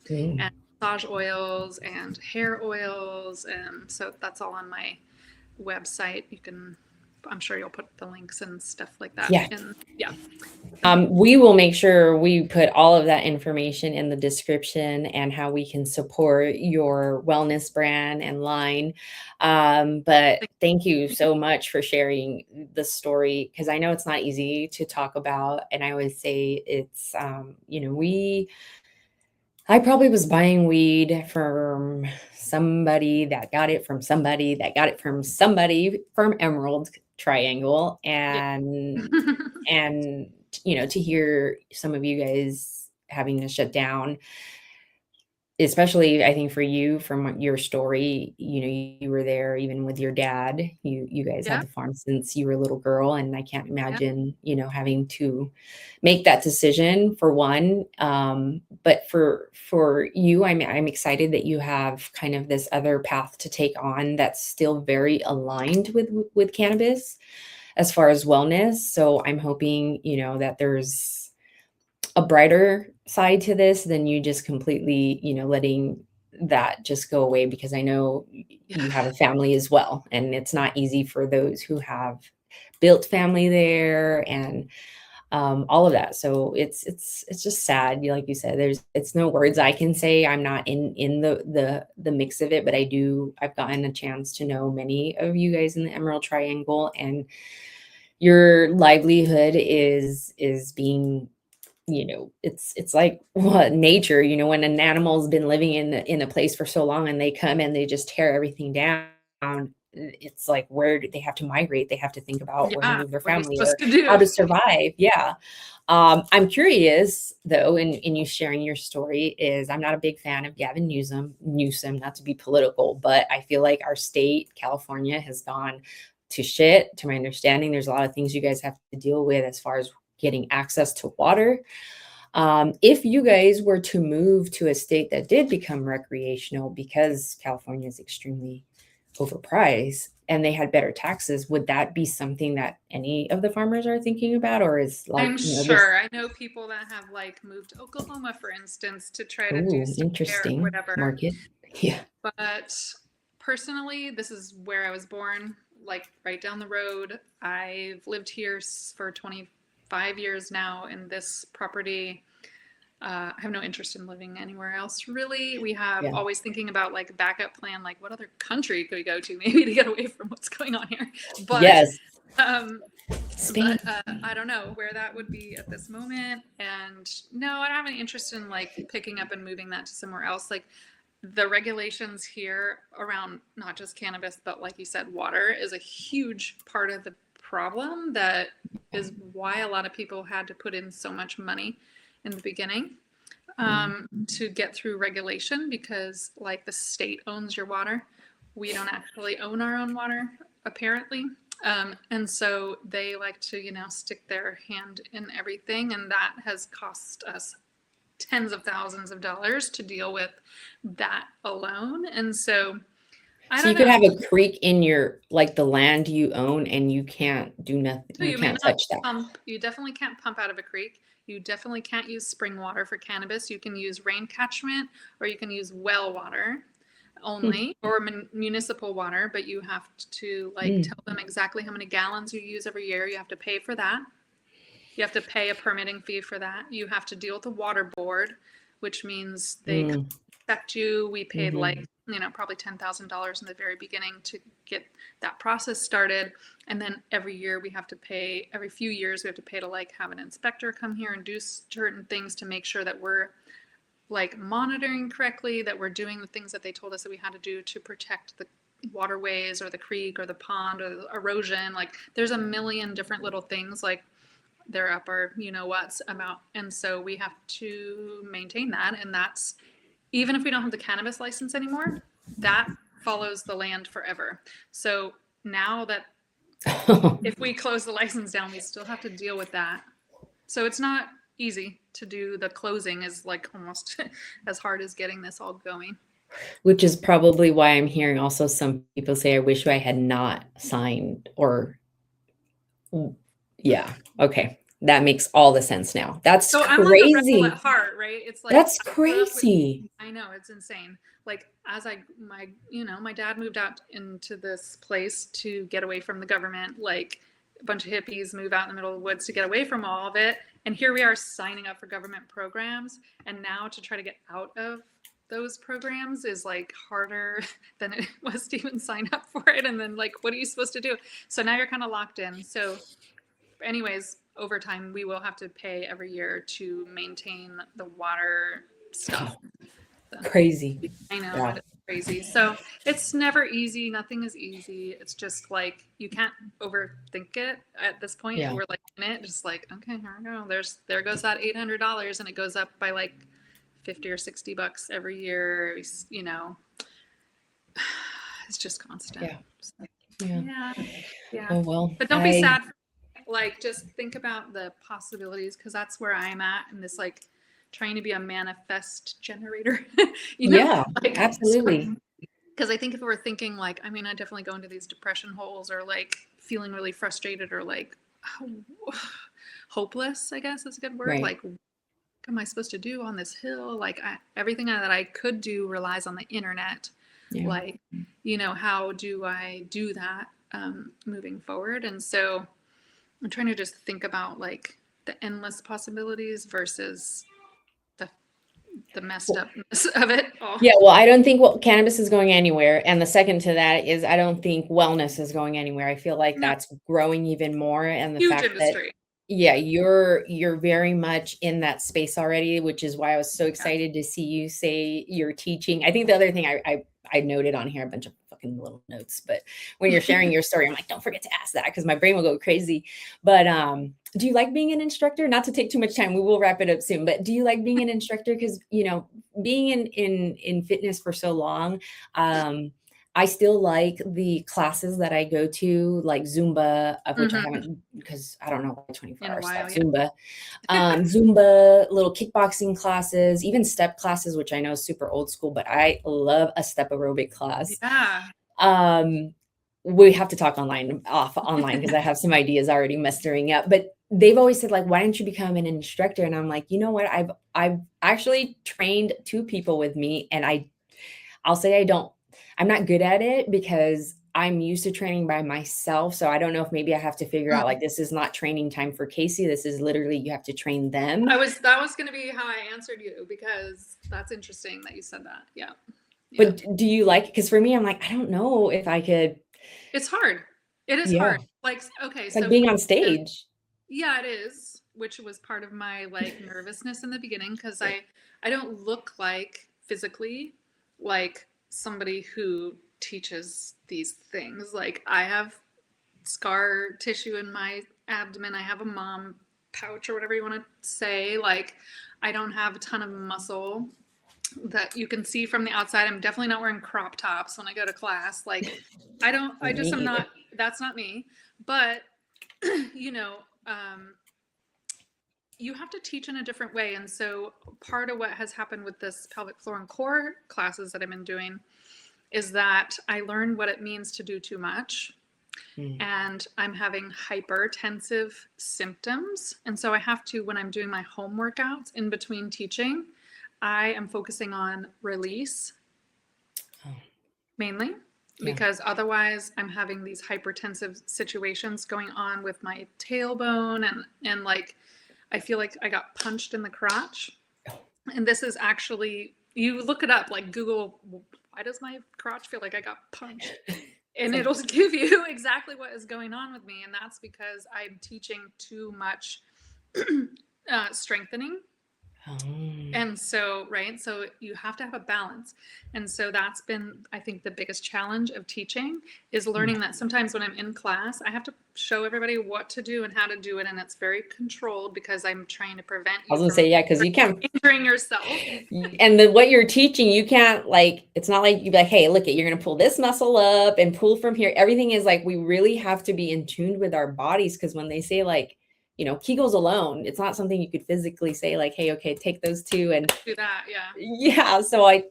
massage oils and hair oils. And so that's all on my website. I'm sure you'll put the links and stuff like that. Yeah. Yeah. We will make sure we put all of that information in the description and how we can support your wellness brand and line. But thank you so much for sharing the story, because I know it's not easy to talk about. And I always say it's, I probably was buying weed from somebody that got it from somebody that got it from somebody from Emerald Triangle. And to hear some of you guys having to shut down, especially I think for you, from your story, you were there even with your dad. You guys had the farm since you were a little girl, and I can't imagine having to make that decision for one. But for you, I'm excited that you have kind of this other path to take on that's still very aligned with cannabis as far as wellness. So I'm hoping that there's a brighter side to this than you just completely, letting that just go away, because I know you have a family as well, and it's not easy for those who have built family there and all of that. So it's just sad. Like you said, it's no words I can say. I'm not in the mix of it, but I've gotten a chance to know many of you guys in the Emerald Triangle, and your livelihood is being, it's like nature, when an animal's been living in a place for so long and they come and they just tear everything down. It's like, where do they have to migrate? They have to think about where to move their family or how to survive. Yeah. I'm curious though, in you sharing your story, is I'm not a big fan of Gavin Newsom, not to be political, but I feel like our state, California, has gone to shit. To my understanding, there's a lot of things you guys have to deal with as far as getting access to water. If you guys were to move to a state that did become recreational, because California is extremely overpriced and they had better taxes, would that be something that any of the farmers are thinking about? Or is I'm sure I know people that have moved to Oklahoma, for instance, to try to do stuff interesting there, whatever market. Yeah. But personally, this is where I was born, right down the road. I've lived here for 25 years now in this property. I have no interest in living anywhere else, really. We have always thinking about backup plan, what other country could we go to maybe to get away from what's going on here. But yes. Spain. But I don't know where that would be at this moment. And no, I don't have any interest in picking up and moving that to somewhere else. The regulations here around not just cannabis, but like you said, water is a huge part of the problem. That is why a lot of people had to put in so much money in the beginning to get through regulation, because the state owns your water. We don't actually own our own water, apparently. And so they like to, stick their hand in everything. And that has cost us tens of thousands of dollars to deal with that alone. And so you could have a creek in your, the land you own, and you can't do nothing. No, you can't touch that. You definitely can't pump out of a creek. You definitely can't use spring water for cannabis. You can use rain catchment, or you can use well water only, or municipal water, but you have to tell them exactly how many gallons you use every year. You have to pay for that. You have to pay a permitting fee for that. You have to deal with the water board, which means they Mm, inspect you. We paid hmm. like, probably $10,000 in the very beginning to get that process started. And then every year we have to pay, every few years we have to pay to like have an inspector come here and do certain things to make sure that we're like monitoring correctly, that we're doing the things that they told us that we had to do to protect the waterways or the creek or the pond or the erosion. Like there's a million different little things like they're up our what's about, and so we have to maintain that. And that's even if we don't have the cannabis license anymore, that follows the land forever. So now that if we close the license down, we still have to deal with that. So it's not easy to do. The closing is like almost as hard as getting this all going. Which is probably why I'm hearing also some people say, I wish I had not signed or yeah. Okay. That makes all the sense now. That's So I'm like a rebel at crazy. heart, right? It's like That's I grew up with, crazy. I know it's insane. Like as my dad moved out into this place to get away from the government, like a bunch of hippies move out in the middle of the woods to get away from all of it. And here we are signing up for government programs. And now to try to get out of those programs is like harder than it was to even sign up for it. And then like, what are you supposed to do? So now you're kind of locked in. So anyways, over time, we will have to pay every year to maintain the water stuff. Wow. So, Crazy. I know Yeah. it's crazy. So it's never easy. Nothing is easy. It's just like you can't overthink it at this point. Yeah. We're like in it, just like, okay, here we go. There goes that $800, and it goes up by like 50 or $60 every year. It's just constant. Yeah. So, Yeah. yeah, yeah. Oh well. But don't be sad. Like just think about the possibilities, because that's where I'm at in this like trying to be a manifest generator. Yeah, Like absolutely. because I think if we're thinking like, I mean, I definitely go into these depression holes or like feeling really frustrated or like hopeless, I guess is a good word. Right. Like, what am I supposed to do on this hill? Like everything that I could do relies on the internet. Yeah. Like, how do I do that moving forward? And so I'm trying to just think about like the endless possibilities versus the messed upness of it all. Yeah, well, I don't think cannabis is going anywhere, and the second to that is I don't think wellness is going anywhere. I feel like No, that's growing even more, and the huge fact that industry. yeah, you're very much in that space already, which is why I was so Yeah. excited to see you say you're teaching. I think the other thing I noted on here a bunch of fucking little notes, but when you're sharing your story, I'm like, don't forget to ask that because my brain will go crazy. But do you like being an instructor? Not to take too much time, we will wrap it up soon. But do you like being an instructor? Because being in fitness for so long, I still like the classes that I go to, like Zumba, of which I Mm-hmm. haven't because I don't know, 24 In a hour stuff, while, yeah. Zumba, Zumba, little kickboxing classes, even step classes, which I know is super old school, but I love a step aerobic class. Yeah. Um, we have to talk online because I have some ideas already mustering up. But they've always said, like, why don't you become an instructor? And I'm like, you know what? I've actually trained two people with me, and I'll say I'm not good at it because I'm used to training by myself. So I don't know if maybe I have to figure out Mm. like this is not training time for Casey. This is literally you have to train them. That was going to be how I answered you, because that's interesting that you said that. Yeah. Yeah. But do you like because for me, I'm like, I don't know if I could. It's hard. It is Yeah. hard. Like, okay, It's like so being on stage. yeah, it is, which was part of my like nervousness in the beginning, because I don't look like physically like somebody who teaches these things. Like I have scar tissue in my abdomen. I have a mom pouch or whatever you want to say. Like I don't have a ton of muscle that you can see from the outside. I'm definitely not wearing crop tops when I go to class. Like I Me just am either. not, that's not me. But you know, um, you have to teach in a different way. And so part of what has happened with this pelvic floor and core classes that I've been doing is that I learned what it means to do too much. And I'm having hypertensive symptoms. And so I have to, when I'm doing my home workouts in between teaching, I am focusing on release mainly, because otherwise I'm having these hypertensive situations going on with my tailbone and like I feel like I got punched in the crotch. And this is actually, you look it up, like Google, why does my crotch feel like I got punched? And it'll give you exactly what is going on with me. And that's because I'm teaching too much strengthening. Oh. And so, right, so you have to have a balance. And so that's been, I think, the biggest challenge of teaching is learning that sometimes when I'm in class, I have to show everybody what to do and how to do it. And it's very controlled because I'm trying to prevent I you was gonna from say, yeah, because you can't, injuring yourself. and what you're teaching, you can't, like, it's not like you be like, hey, look, you're gonna pull this muscle up and pull from here. Everything is like, we really have to be in tune with our bodies, because when they say, like, you know, Kegels alone, it's not something you could physically say, like, hey, okay, take those two and Do that, yeah. yeah. So I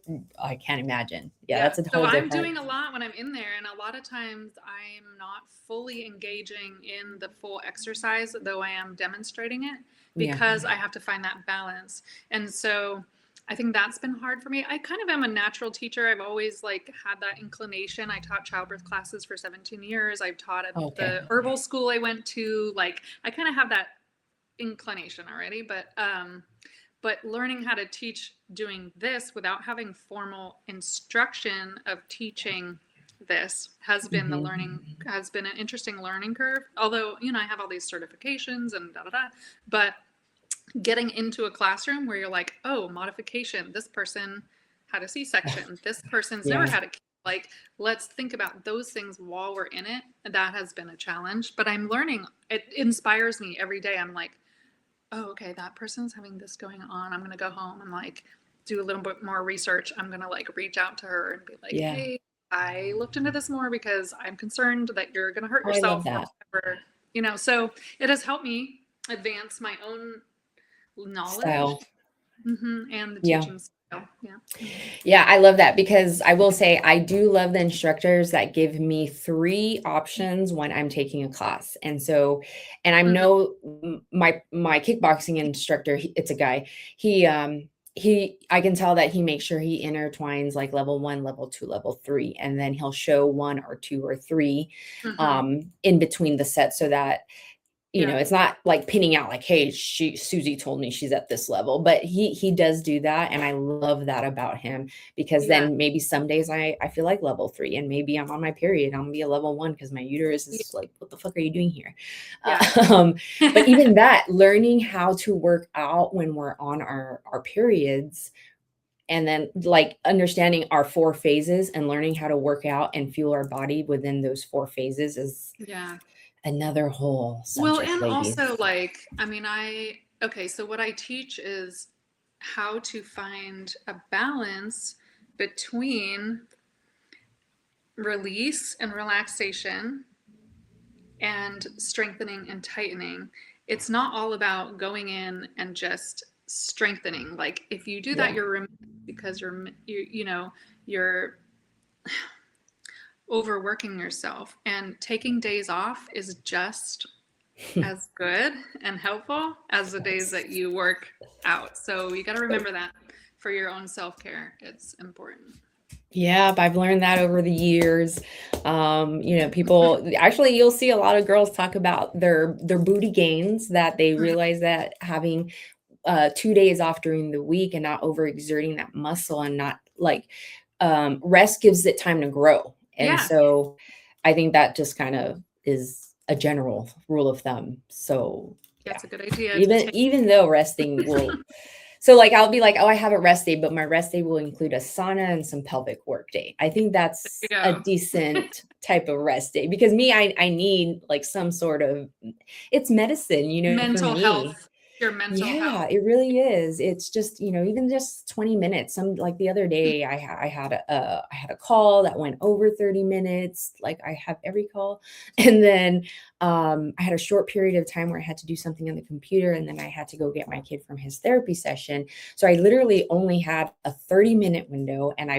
can't imagine. Yeah, that's a So whole I'm different. doing a lot when I'm in there, and a lot of times I'm not fully engaging in the full exercise, though I am demonstrating it, Yeah. because I have to find that balance. And so I think that's been hard for me. I kind of am a natural teacher. I've always like had that inclination. I taught childbirth classes for 17 years. I've taught at Okay. the herbal school I went to. Like I kind of have that inclination already, but learning how to teach doing this without having formal instruction of teaching this has been the learning, has been an interesting learning curve. Although, you know, I have all these certifications and da da da, but getting into a classroom where you're like, oh, modification, this person had a C-section, this person's never Yeah. had a kid. Like, let's think about those things while we're in it. That has been a challenge, but I'm learning. It inspires me every day. I'm like, oh, okay, that person's having this going on. I'm going to go home and like do a little bit more research. I'm going to like reach out to her and be like, Yeah. hey, I looked into this more because I'm concerned that you're going to hurt Oh, I love yourself or that. whatever, you know. So it has helped me advance my own knowledge. Style. And the Yeah. teaching style. Yeah. Yeah, I love that, because I will say I do love the instructors that give me 3 options when I'm taking a class. And so, and I know my kickboxing instructor, it's a guy. He I can tell that he makes sure he intertwines like level 1, level 2, level 3, and then he'll show 1 or 2 or 3 in between the sets, so that you know, it's not like pinning out like, hey, Susie told me she's at this level, but he does do that. And I love that about him, because then maybe some days I feel like level 3, and maybe I'm on my period. I'm gonna be a level 1 because my uterus is like, what the fuck are you doing here? But even that, learning how to work out when we're on our periods, and then like understanding our 4 phases and learning how to work out and fuel our body within those 4 phases is another whole Well, subject, and ladies. also like, I mean, okay, so what I teach is how to find a balance between release and relaxation and strengthening and tightening. It's not all about going in and just strengthening. Like if you do that, you're because you're overworking yourself, and taking days off is just as good and helpful as the days that you work out. So you got to remember that for your own self-care. It's important. Yeah, I've learned that over the years. You know, people actually, you'll see a lot of girls talk about their booty gains, that they realize that having 2 days off during the week and not overexerting that muscle, and not like rest gives it time to grow. And so I think that just kind of is a general rule of thumb. So yeah, that's a good idea. Even though resting will, so like I'll be like, oh, I have a rest day, but my rest day will include a sauna and some pelvic work day. I think that's a decent type of rest day, because I need like some sort of, it's medicine, you know, mental for me. Health. Your mental health. It really is. It's just, you know, even just 20 minutes. Some, like the other day I had a call that went over 30 minutes. Like I have every call. And then I had a short period of time where I had to do something on the computer, and then I had to go get my kid from his therapy session. So I literally only had a 30-minute window, and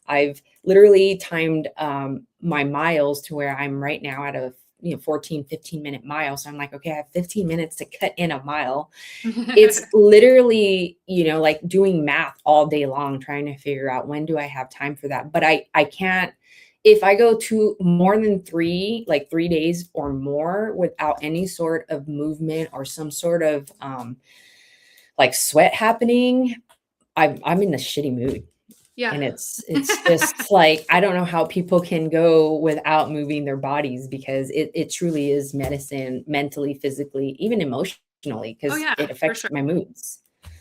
I've literally timed my miles to where I'm right now at a 14-15 minute mile. So I'm like, okay, I have 15 minutes to cut in a mile. It's literally, like doing math all day long, trying to figure out when do I have time for that. But I can't, if I go to more than 3 days or more without any sort of movement or some sort of like sweat happening, I'm in a shitty mood. Yeah. And it's just like, I don't know how people can go without moving their bodies, because it truly is medicine, mentally, physically, even emotionally, Oh because yeah, it for affects sure. my moods.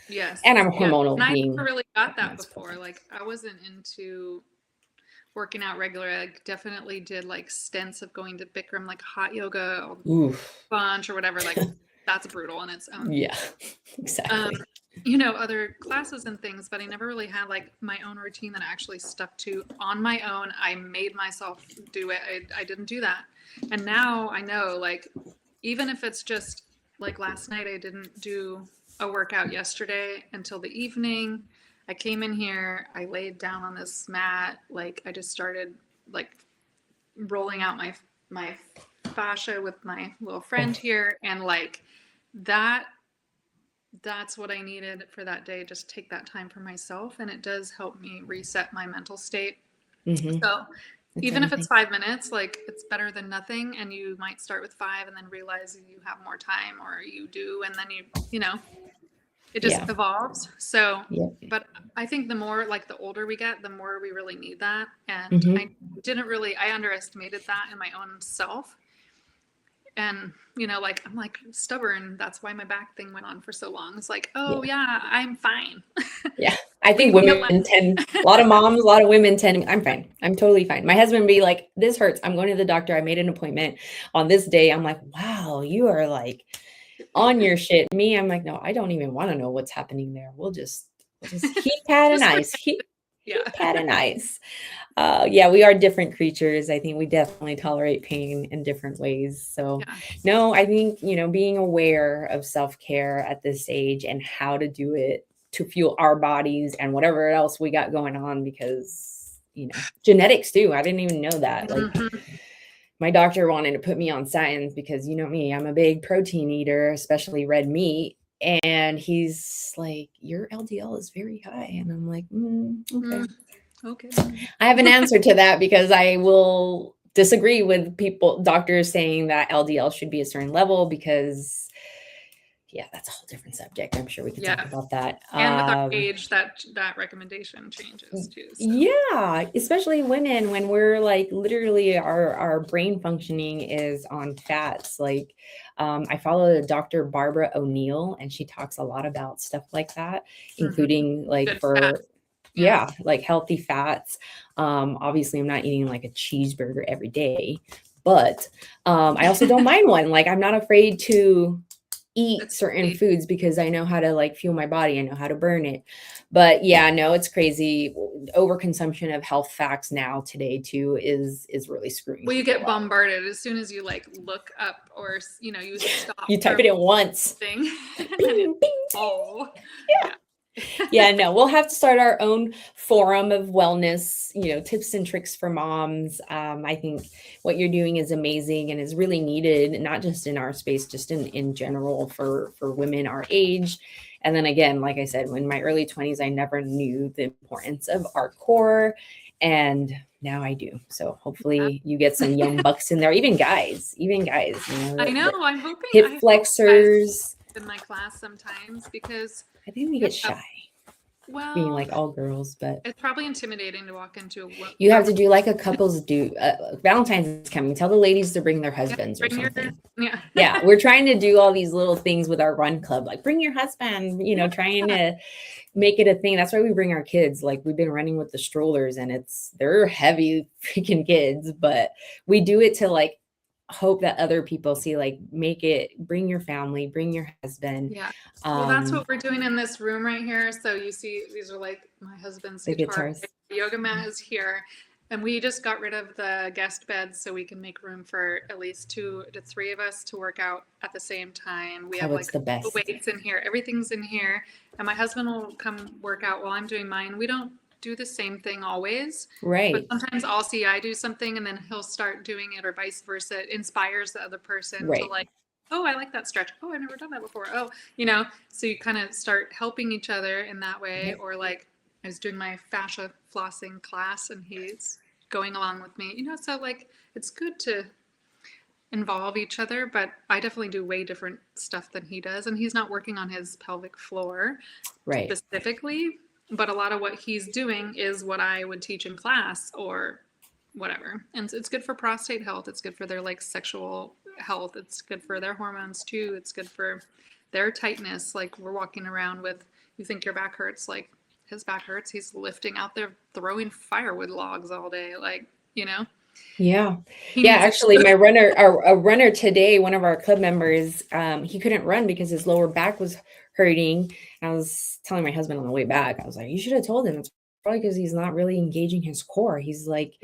Yes. And I'm a Yeah. And hormonal I never being really got that as well. before. Like I wasn't into working out regularly. I definitely did like stints of going to Bikram, like hot yoga or Oof. bunch or whatever. Like that's brutal on its own. Yeah, Um, exactly. other classes and things, but I never really had like my own routine that I actually stuck to on my own. I made myself do it. I didn't do that. And now I know, like, even if it's just like last night, I didn't do a workout yesterday until the evening. I came in here, I laid down on this mat, like I just started like rolling out my fascia with my little friend Oh, here, and like that that's what I needed for that day. Just take that time for myself. And it does help me reset my mental state. mm-hmm. So It's even if it's everything. 5 minutes, like it's better than nothing. And you might start with five and then realize you have more time, or you do. And then it just Yeah. evolves. So, Yep. but I think the more like the older we get, the more we really need that. And Mm-hmm. I underestimated that in my own self. And like I'm like stubborn, that's why my back thing went on for so long. It's like, oh Yeah. yeah, I'm fine. Yeah. I think Leave me women alone. tend, a lot of moms, a lot of women tend, I'm fine. I'm totally fine. My husband would be like, this hurts. I'm going to the doctor. I made an appointment on this day. I'm like, wow, you are like on your shit. Me, I'm like, no, I don't even want to know what's happening there. We'll just heat, pad, and Just ice. pretend. Heat, Yeah. pad, and ice. Yeah, we are different creatures. I think we definitely tolerate pain in different ways. So, Yeah. no, I think, being aware of self care at this age and how to do it to fuel our bodies and whatever else we got going on, because, genetics too. I didn't even know that. Like, Hmm. my doctor wanted to put me on statins because, me, I'm a big protein eater, especially red meat. And he's like, your LDL is very high. And I'm like, okay. Mm, okay. I have an answer to that, because I will disagree with doctors saying that LDL should be a certain level, because yeah, that's a whole different subject. I'm sure we could talk Yeah. about that. And with our age, that recommendation changes too. So Yeah, especially women, when we're like literally our brain functioning is on fats. Like, I follow Dr. Barbara O'Neill, and she talks a lot about stuff like that, mhm. including like Good fat. for, Yeah. yeah, like healthy fats. Obviously, I'm not eating like a cheeseburger every day, but I also don't mind one. Like, I'm not afraid to eat It's certain healthy. foods because I know how to like fuel my body. I know how to burn it. But yeah, no, it's crazy. Overconsumption of health facts now today too is really screwing Well, you get people up. bombarded as soon as you like look up, or you stop You type for it in once. thing, and then Bing, bing. oh Yeah. yeah. Yeah, no, we'll have to start our own forum of wellness, tips and tricks for moms. I think what you're doing is amazing and is really needed, not just in our space, just in general for women our age. And then again, like I said, in my early 20s, I never knew the importance of our core. And now I do. So hopefully you get some young bucks in there, even guys, I know. the I'm hoping. hip I hope guys flexors. in my class sometimes because I think we yeah, get shy being well, like all girls, but it's probably intimidating to walk into a you have room. to do like a couple's Valentine's is coming. Tell the ladies to bring their Yeah, husbands or bring your something. yeah. Yeah, we're trying to do all these little things with our run club, like bring your husband, Yeah. trying to make it a thing. That's why we bring our kids. Like, we've been running with the strollers, and they're heavy freaking kids, but we do it to like hope that other people see, like, bring your family, bring your husband. Yeah. Well, that's Um, what we're doing in this room right here. So you see, these are like my husband's the guitar. guitars, The yoga mat is here. And we just got rid of the guest beds so we can make room for at least 2 to 3 of us to work out at the same time. We have oh, it's like the the best. weights in here. Everything's in here. And my husband will come work out while I'm doing mine. We don't do the same thing always, but Right, sometimes I'll see I do something and then he'll start doing it, or vice versa. It inspires the other person to right. like, oh, I like that stretch. Oh, I've never done that before. Oh, so you kind of start helping each other in that way. Yep. Or like I was doing my fascia flossing class and he's going along with me. So like it's good to involve each other, but I definitely do way different stuff than he does. And he's not working on his pelvic floor Right. specifically, but a lot of what he's doing is what I would teach in class or whatever. And it's good for prostate health. It's good for their like sexual health. It's good for their hormones too. It's good for their tightness. Like we're walking around with, you think your back hurts, like his back hurts. He's lifting out there, throwing firewood logs all day. Like, Yeah. he Yeah. needs Actually, my runner, a runner today, one of our club members, he couldn't run because his lower back was hurting. I was telling my husband on the way back, I was like, you should have told him it's probably because he's not really engaging his core. He's like,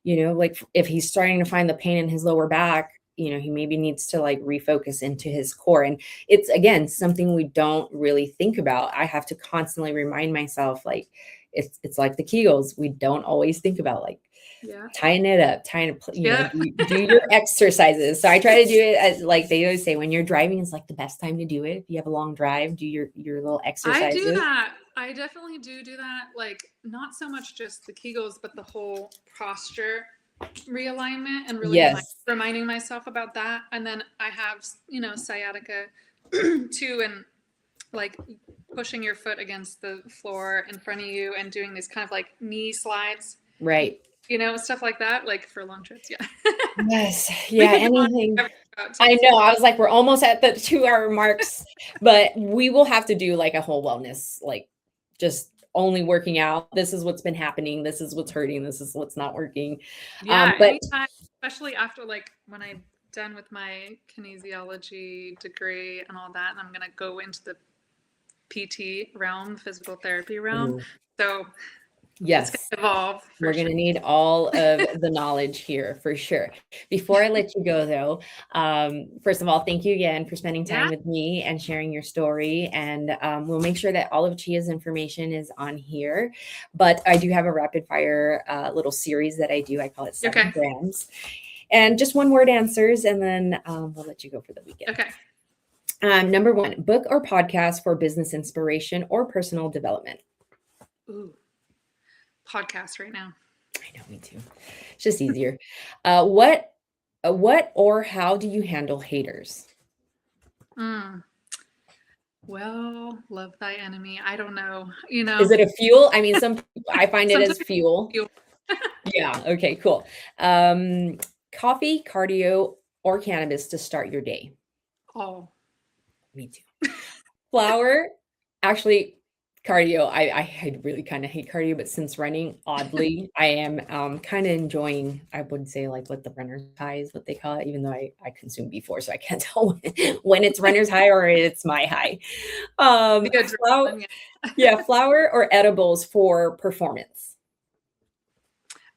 like if he's starting to find the pain in his lower back, he maybe needs to like refocus into his core. And it's, again, something we don't really think about. I have to constantly remind myself, like, it's like the Kegels. We don't always think about like, tying it up, do your exercises. So I try to do it as like they always say, when you're driving, it's like the best time to do it. If you have a long drive, do your little exercises. I do that. I definitely do that. Like not so much just the Kegels, but the whole posture realignment and really reminding myself about that. And then I have, sciatica too, and like pushing your foot against the floor in front of you and doing these kind of like knee slides. Right. Stuff like that, like for long trips. Yeah. Yes. Yeah. Anything. I know. I was like, we're almost at the 2-hour marks, but we will have to do like a whole wellness, like just only working out. This is what's been happening. This is what's hurting. This is what's not working. Yeah. But anytime, especially after like when I'm done with my kinesiology degree and all that, and I'm going to go into the PT realm, physical therapy realm. Ooh. So yes, it's gonna evolve. We're going to need all of the knowledge here for sure. Before I let you go though, first of all, thank you again for spending time with me and sharing your story. And we'll make sure that all of Chiah's information is on here. But I do have a rapid fire little series that I do. I call it 7 grams. And just 1-word answers, and then we'll let you go for the weekend. Okay. Number 1, book or podcast for business inspiration or personal development. Ooh. Podcast right now. I know, me too. It's just easier. What or how do you handle haters? Well, love thy enemy. I don't know. Is it a fuel? I mean, I find it as fuel. Yeah. Okay, cool. Coffee, cardio, or cannabis to start your day? Oh, me too. Flower, actually, cardio. I really kind of hate cardio, but since running, oddly, I am kind of enjoying, I would say, like what the runner's high is what they call it, even though I consumed before, so I can't tell when it's runner's high or it's my high. Flower or edibles for performance?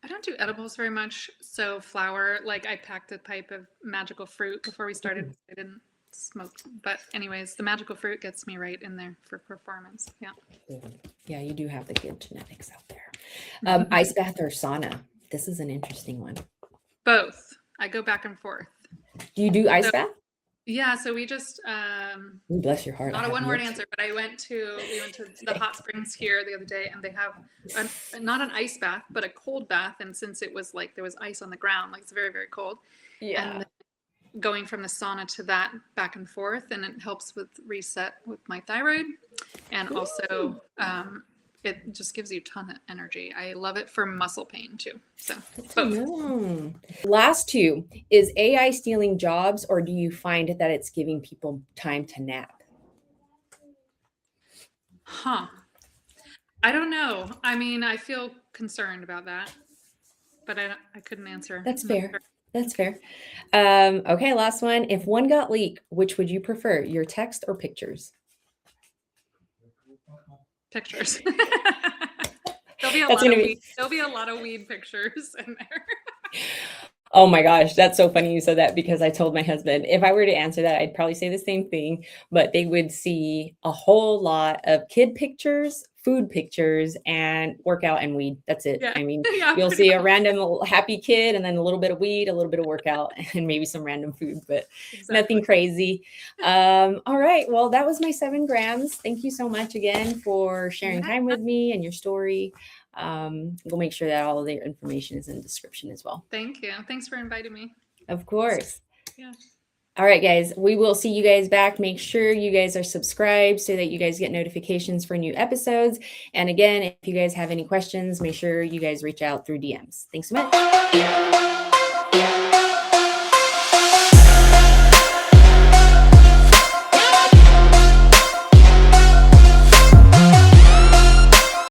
I don't do edibles very much. So flower, like I packed a pipe of magical fruit before we started. I didn't smoke, but anyways, the magical fruit gets me right in there for performance. Yeah, you do have the good genetics out there. Ice bath or sauna? This is an interesting one. Both. I go back and forth. Do you do ice bath? Yeah, so we just bless your heart. Not a 1-word answer, but we went to the hot springs here the other day, and they have not an ice bath, but a cold bath. And since it was like there was ice on the ground, like it's very, very cold. Yeah. And going from the sauna to that back and forth, and it helps with reset with my thyroid, and also it just gives you a ton of energy. I love it for muscle pain too. So both. Last 2, is AI stealing jobs, or do you find that it's giving people time to nap? I don't know. I mean, I feel concerned about that, but I couldn't answer. That's fair. That's fair. Okay, last one. If one got leaked, which would you prefer, your text or pictures? Pictures. There'll be a lot of weed pictures in there. Oh my gosh, that's so funny you said that, because I told my husband if I were to answer that, I'd probably say the same thing, but they would see a whole lot of kid pictures, food pictures and workout and weed. That's it. Yeah. I mean, Yeah, you'll pretty see a much. random little happy kid and then a little bit of weed, a little bit of workout, and maybe some random food, but Exactly. nothing crazy. All right. Well, that was my 7 grams. Thank you so much again for sharing Yeah. time with me and your story. We'll make sure that all of the information is in the description as well. Thank you. Thanks for inviting me. Of course. Yeah. All right, guys, we will see you guys back. Make sure you guys are subscribed so that you guys get notifications for new episodes. And again, if you guys have any questions, make sure you guys reach out through DMs. Thanks so much.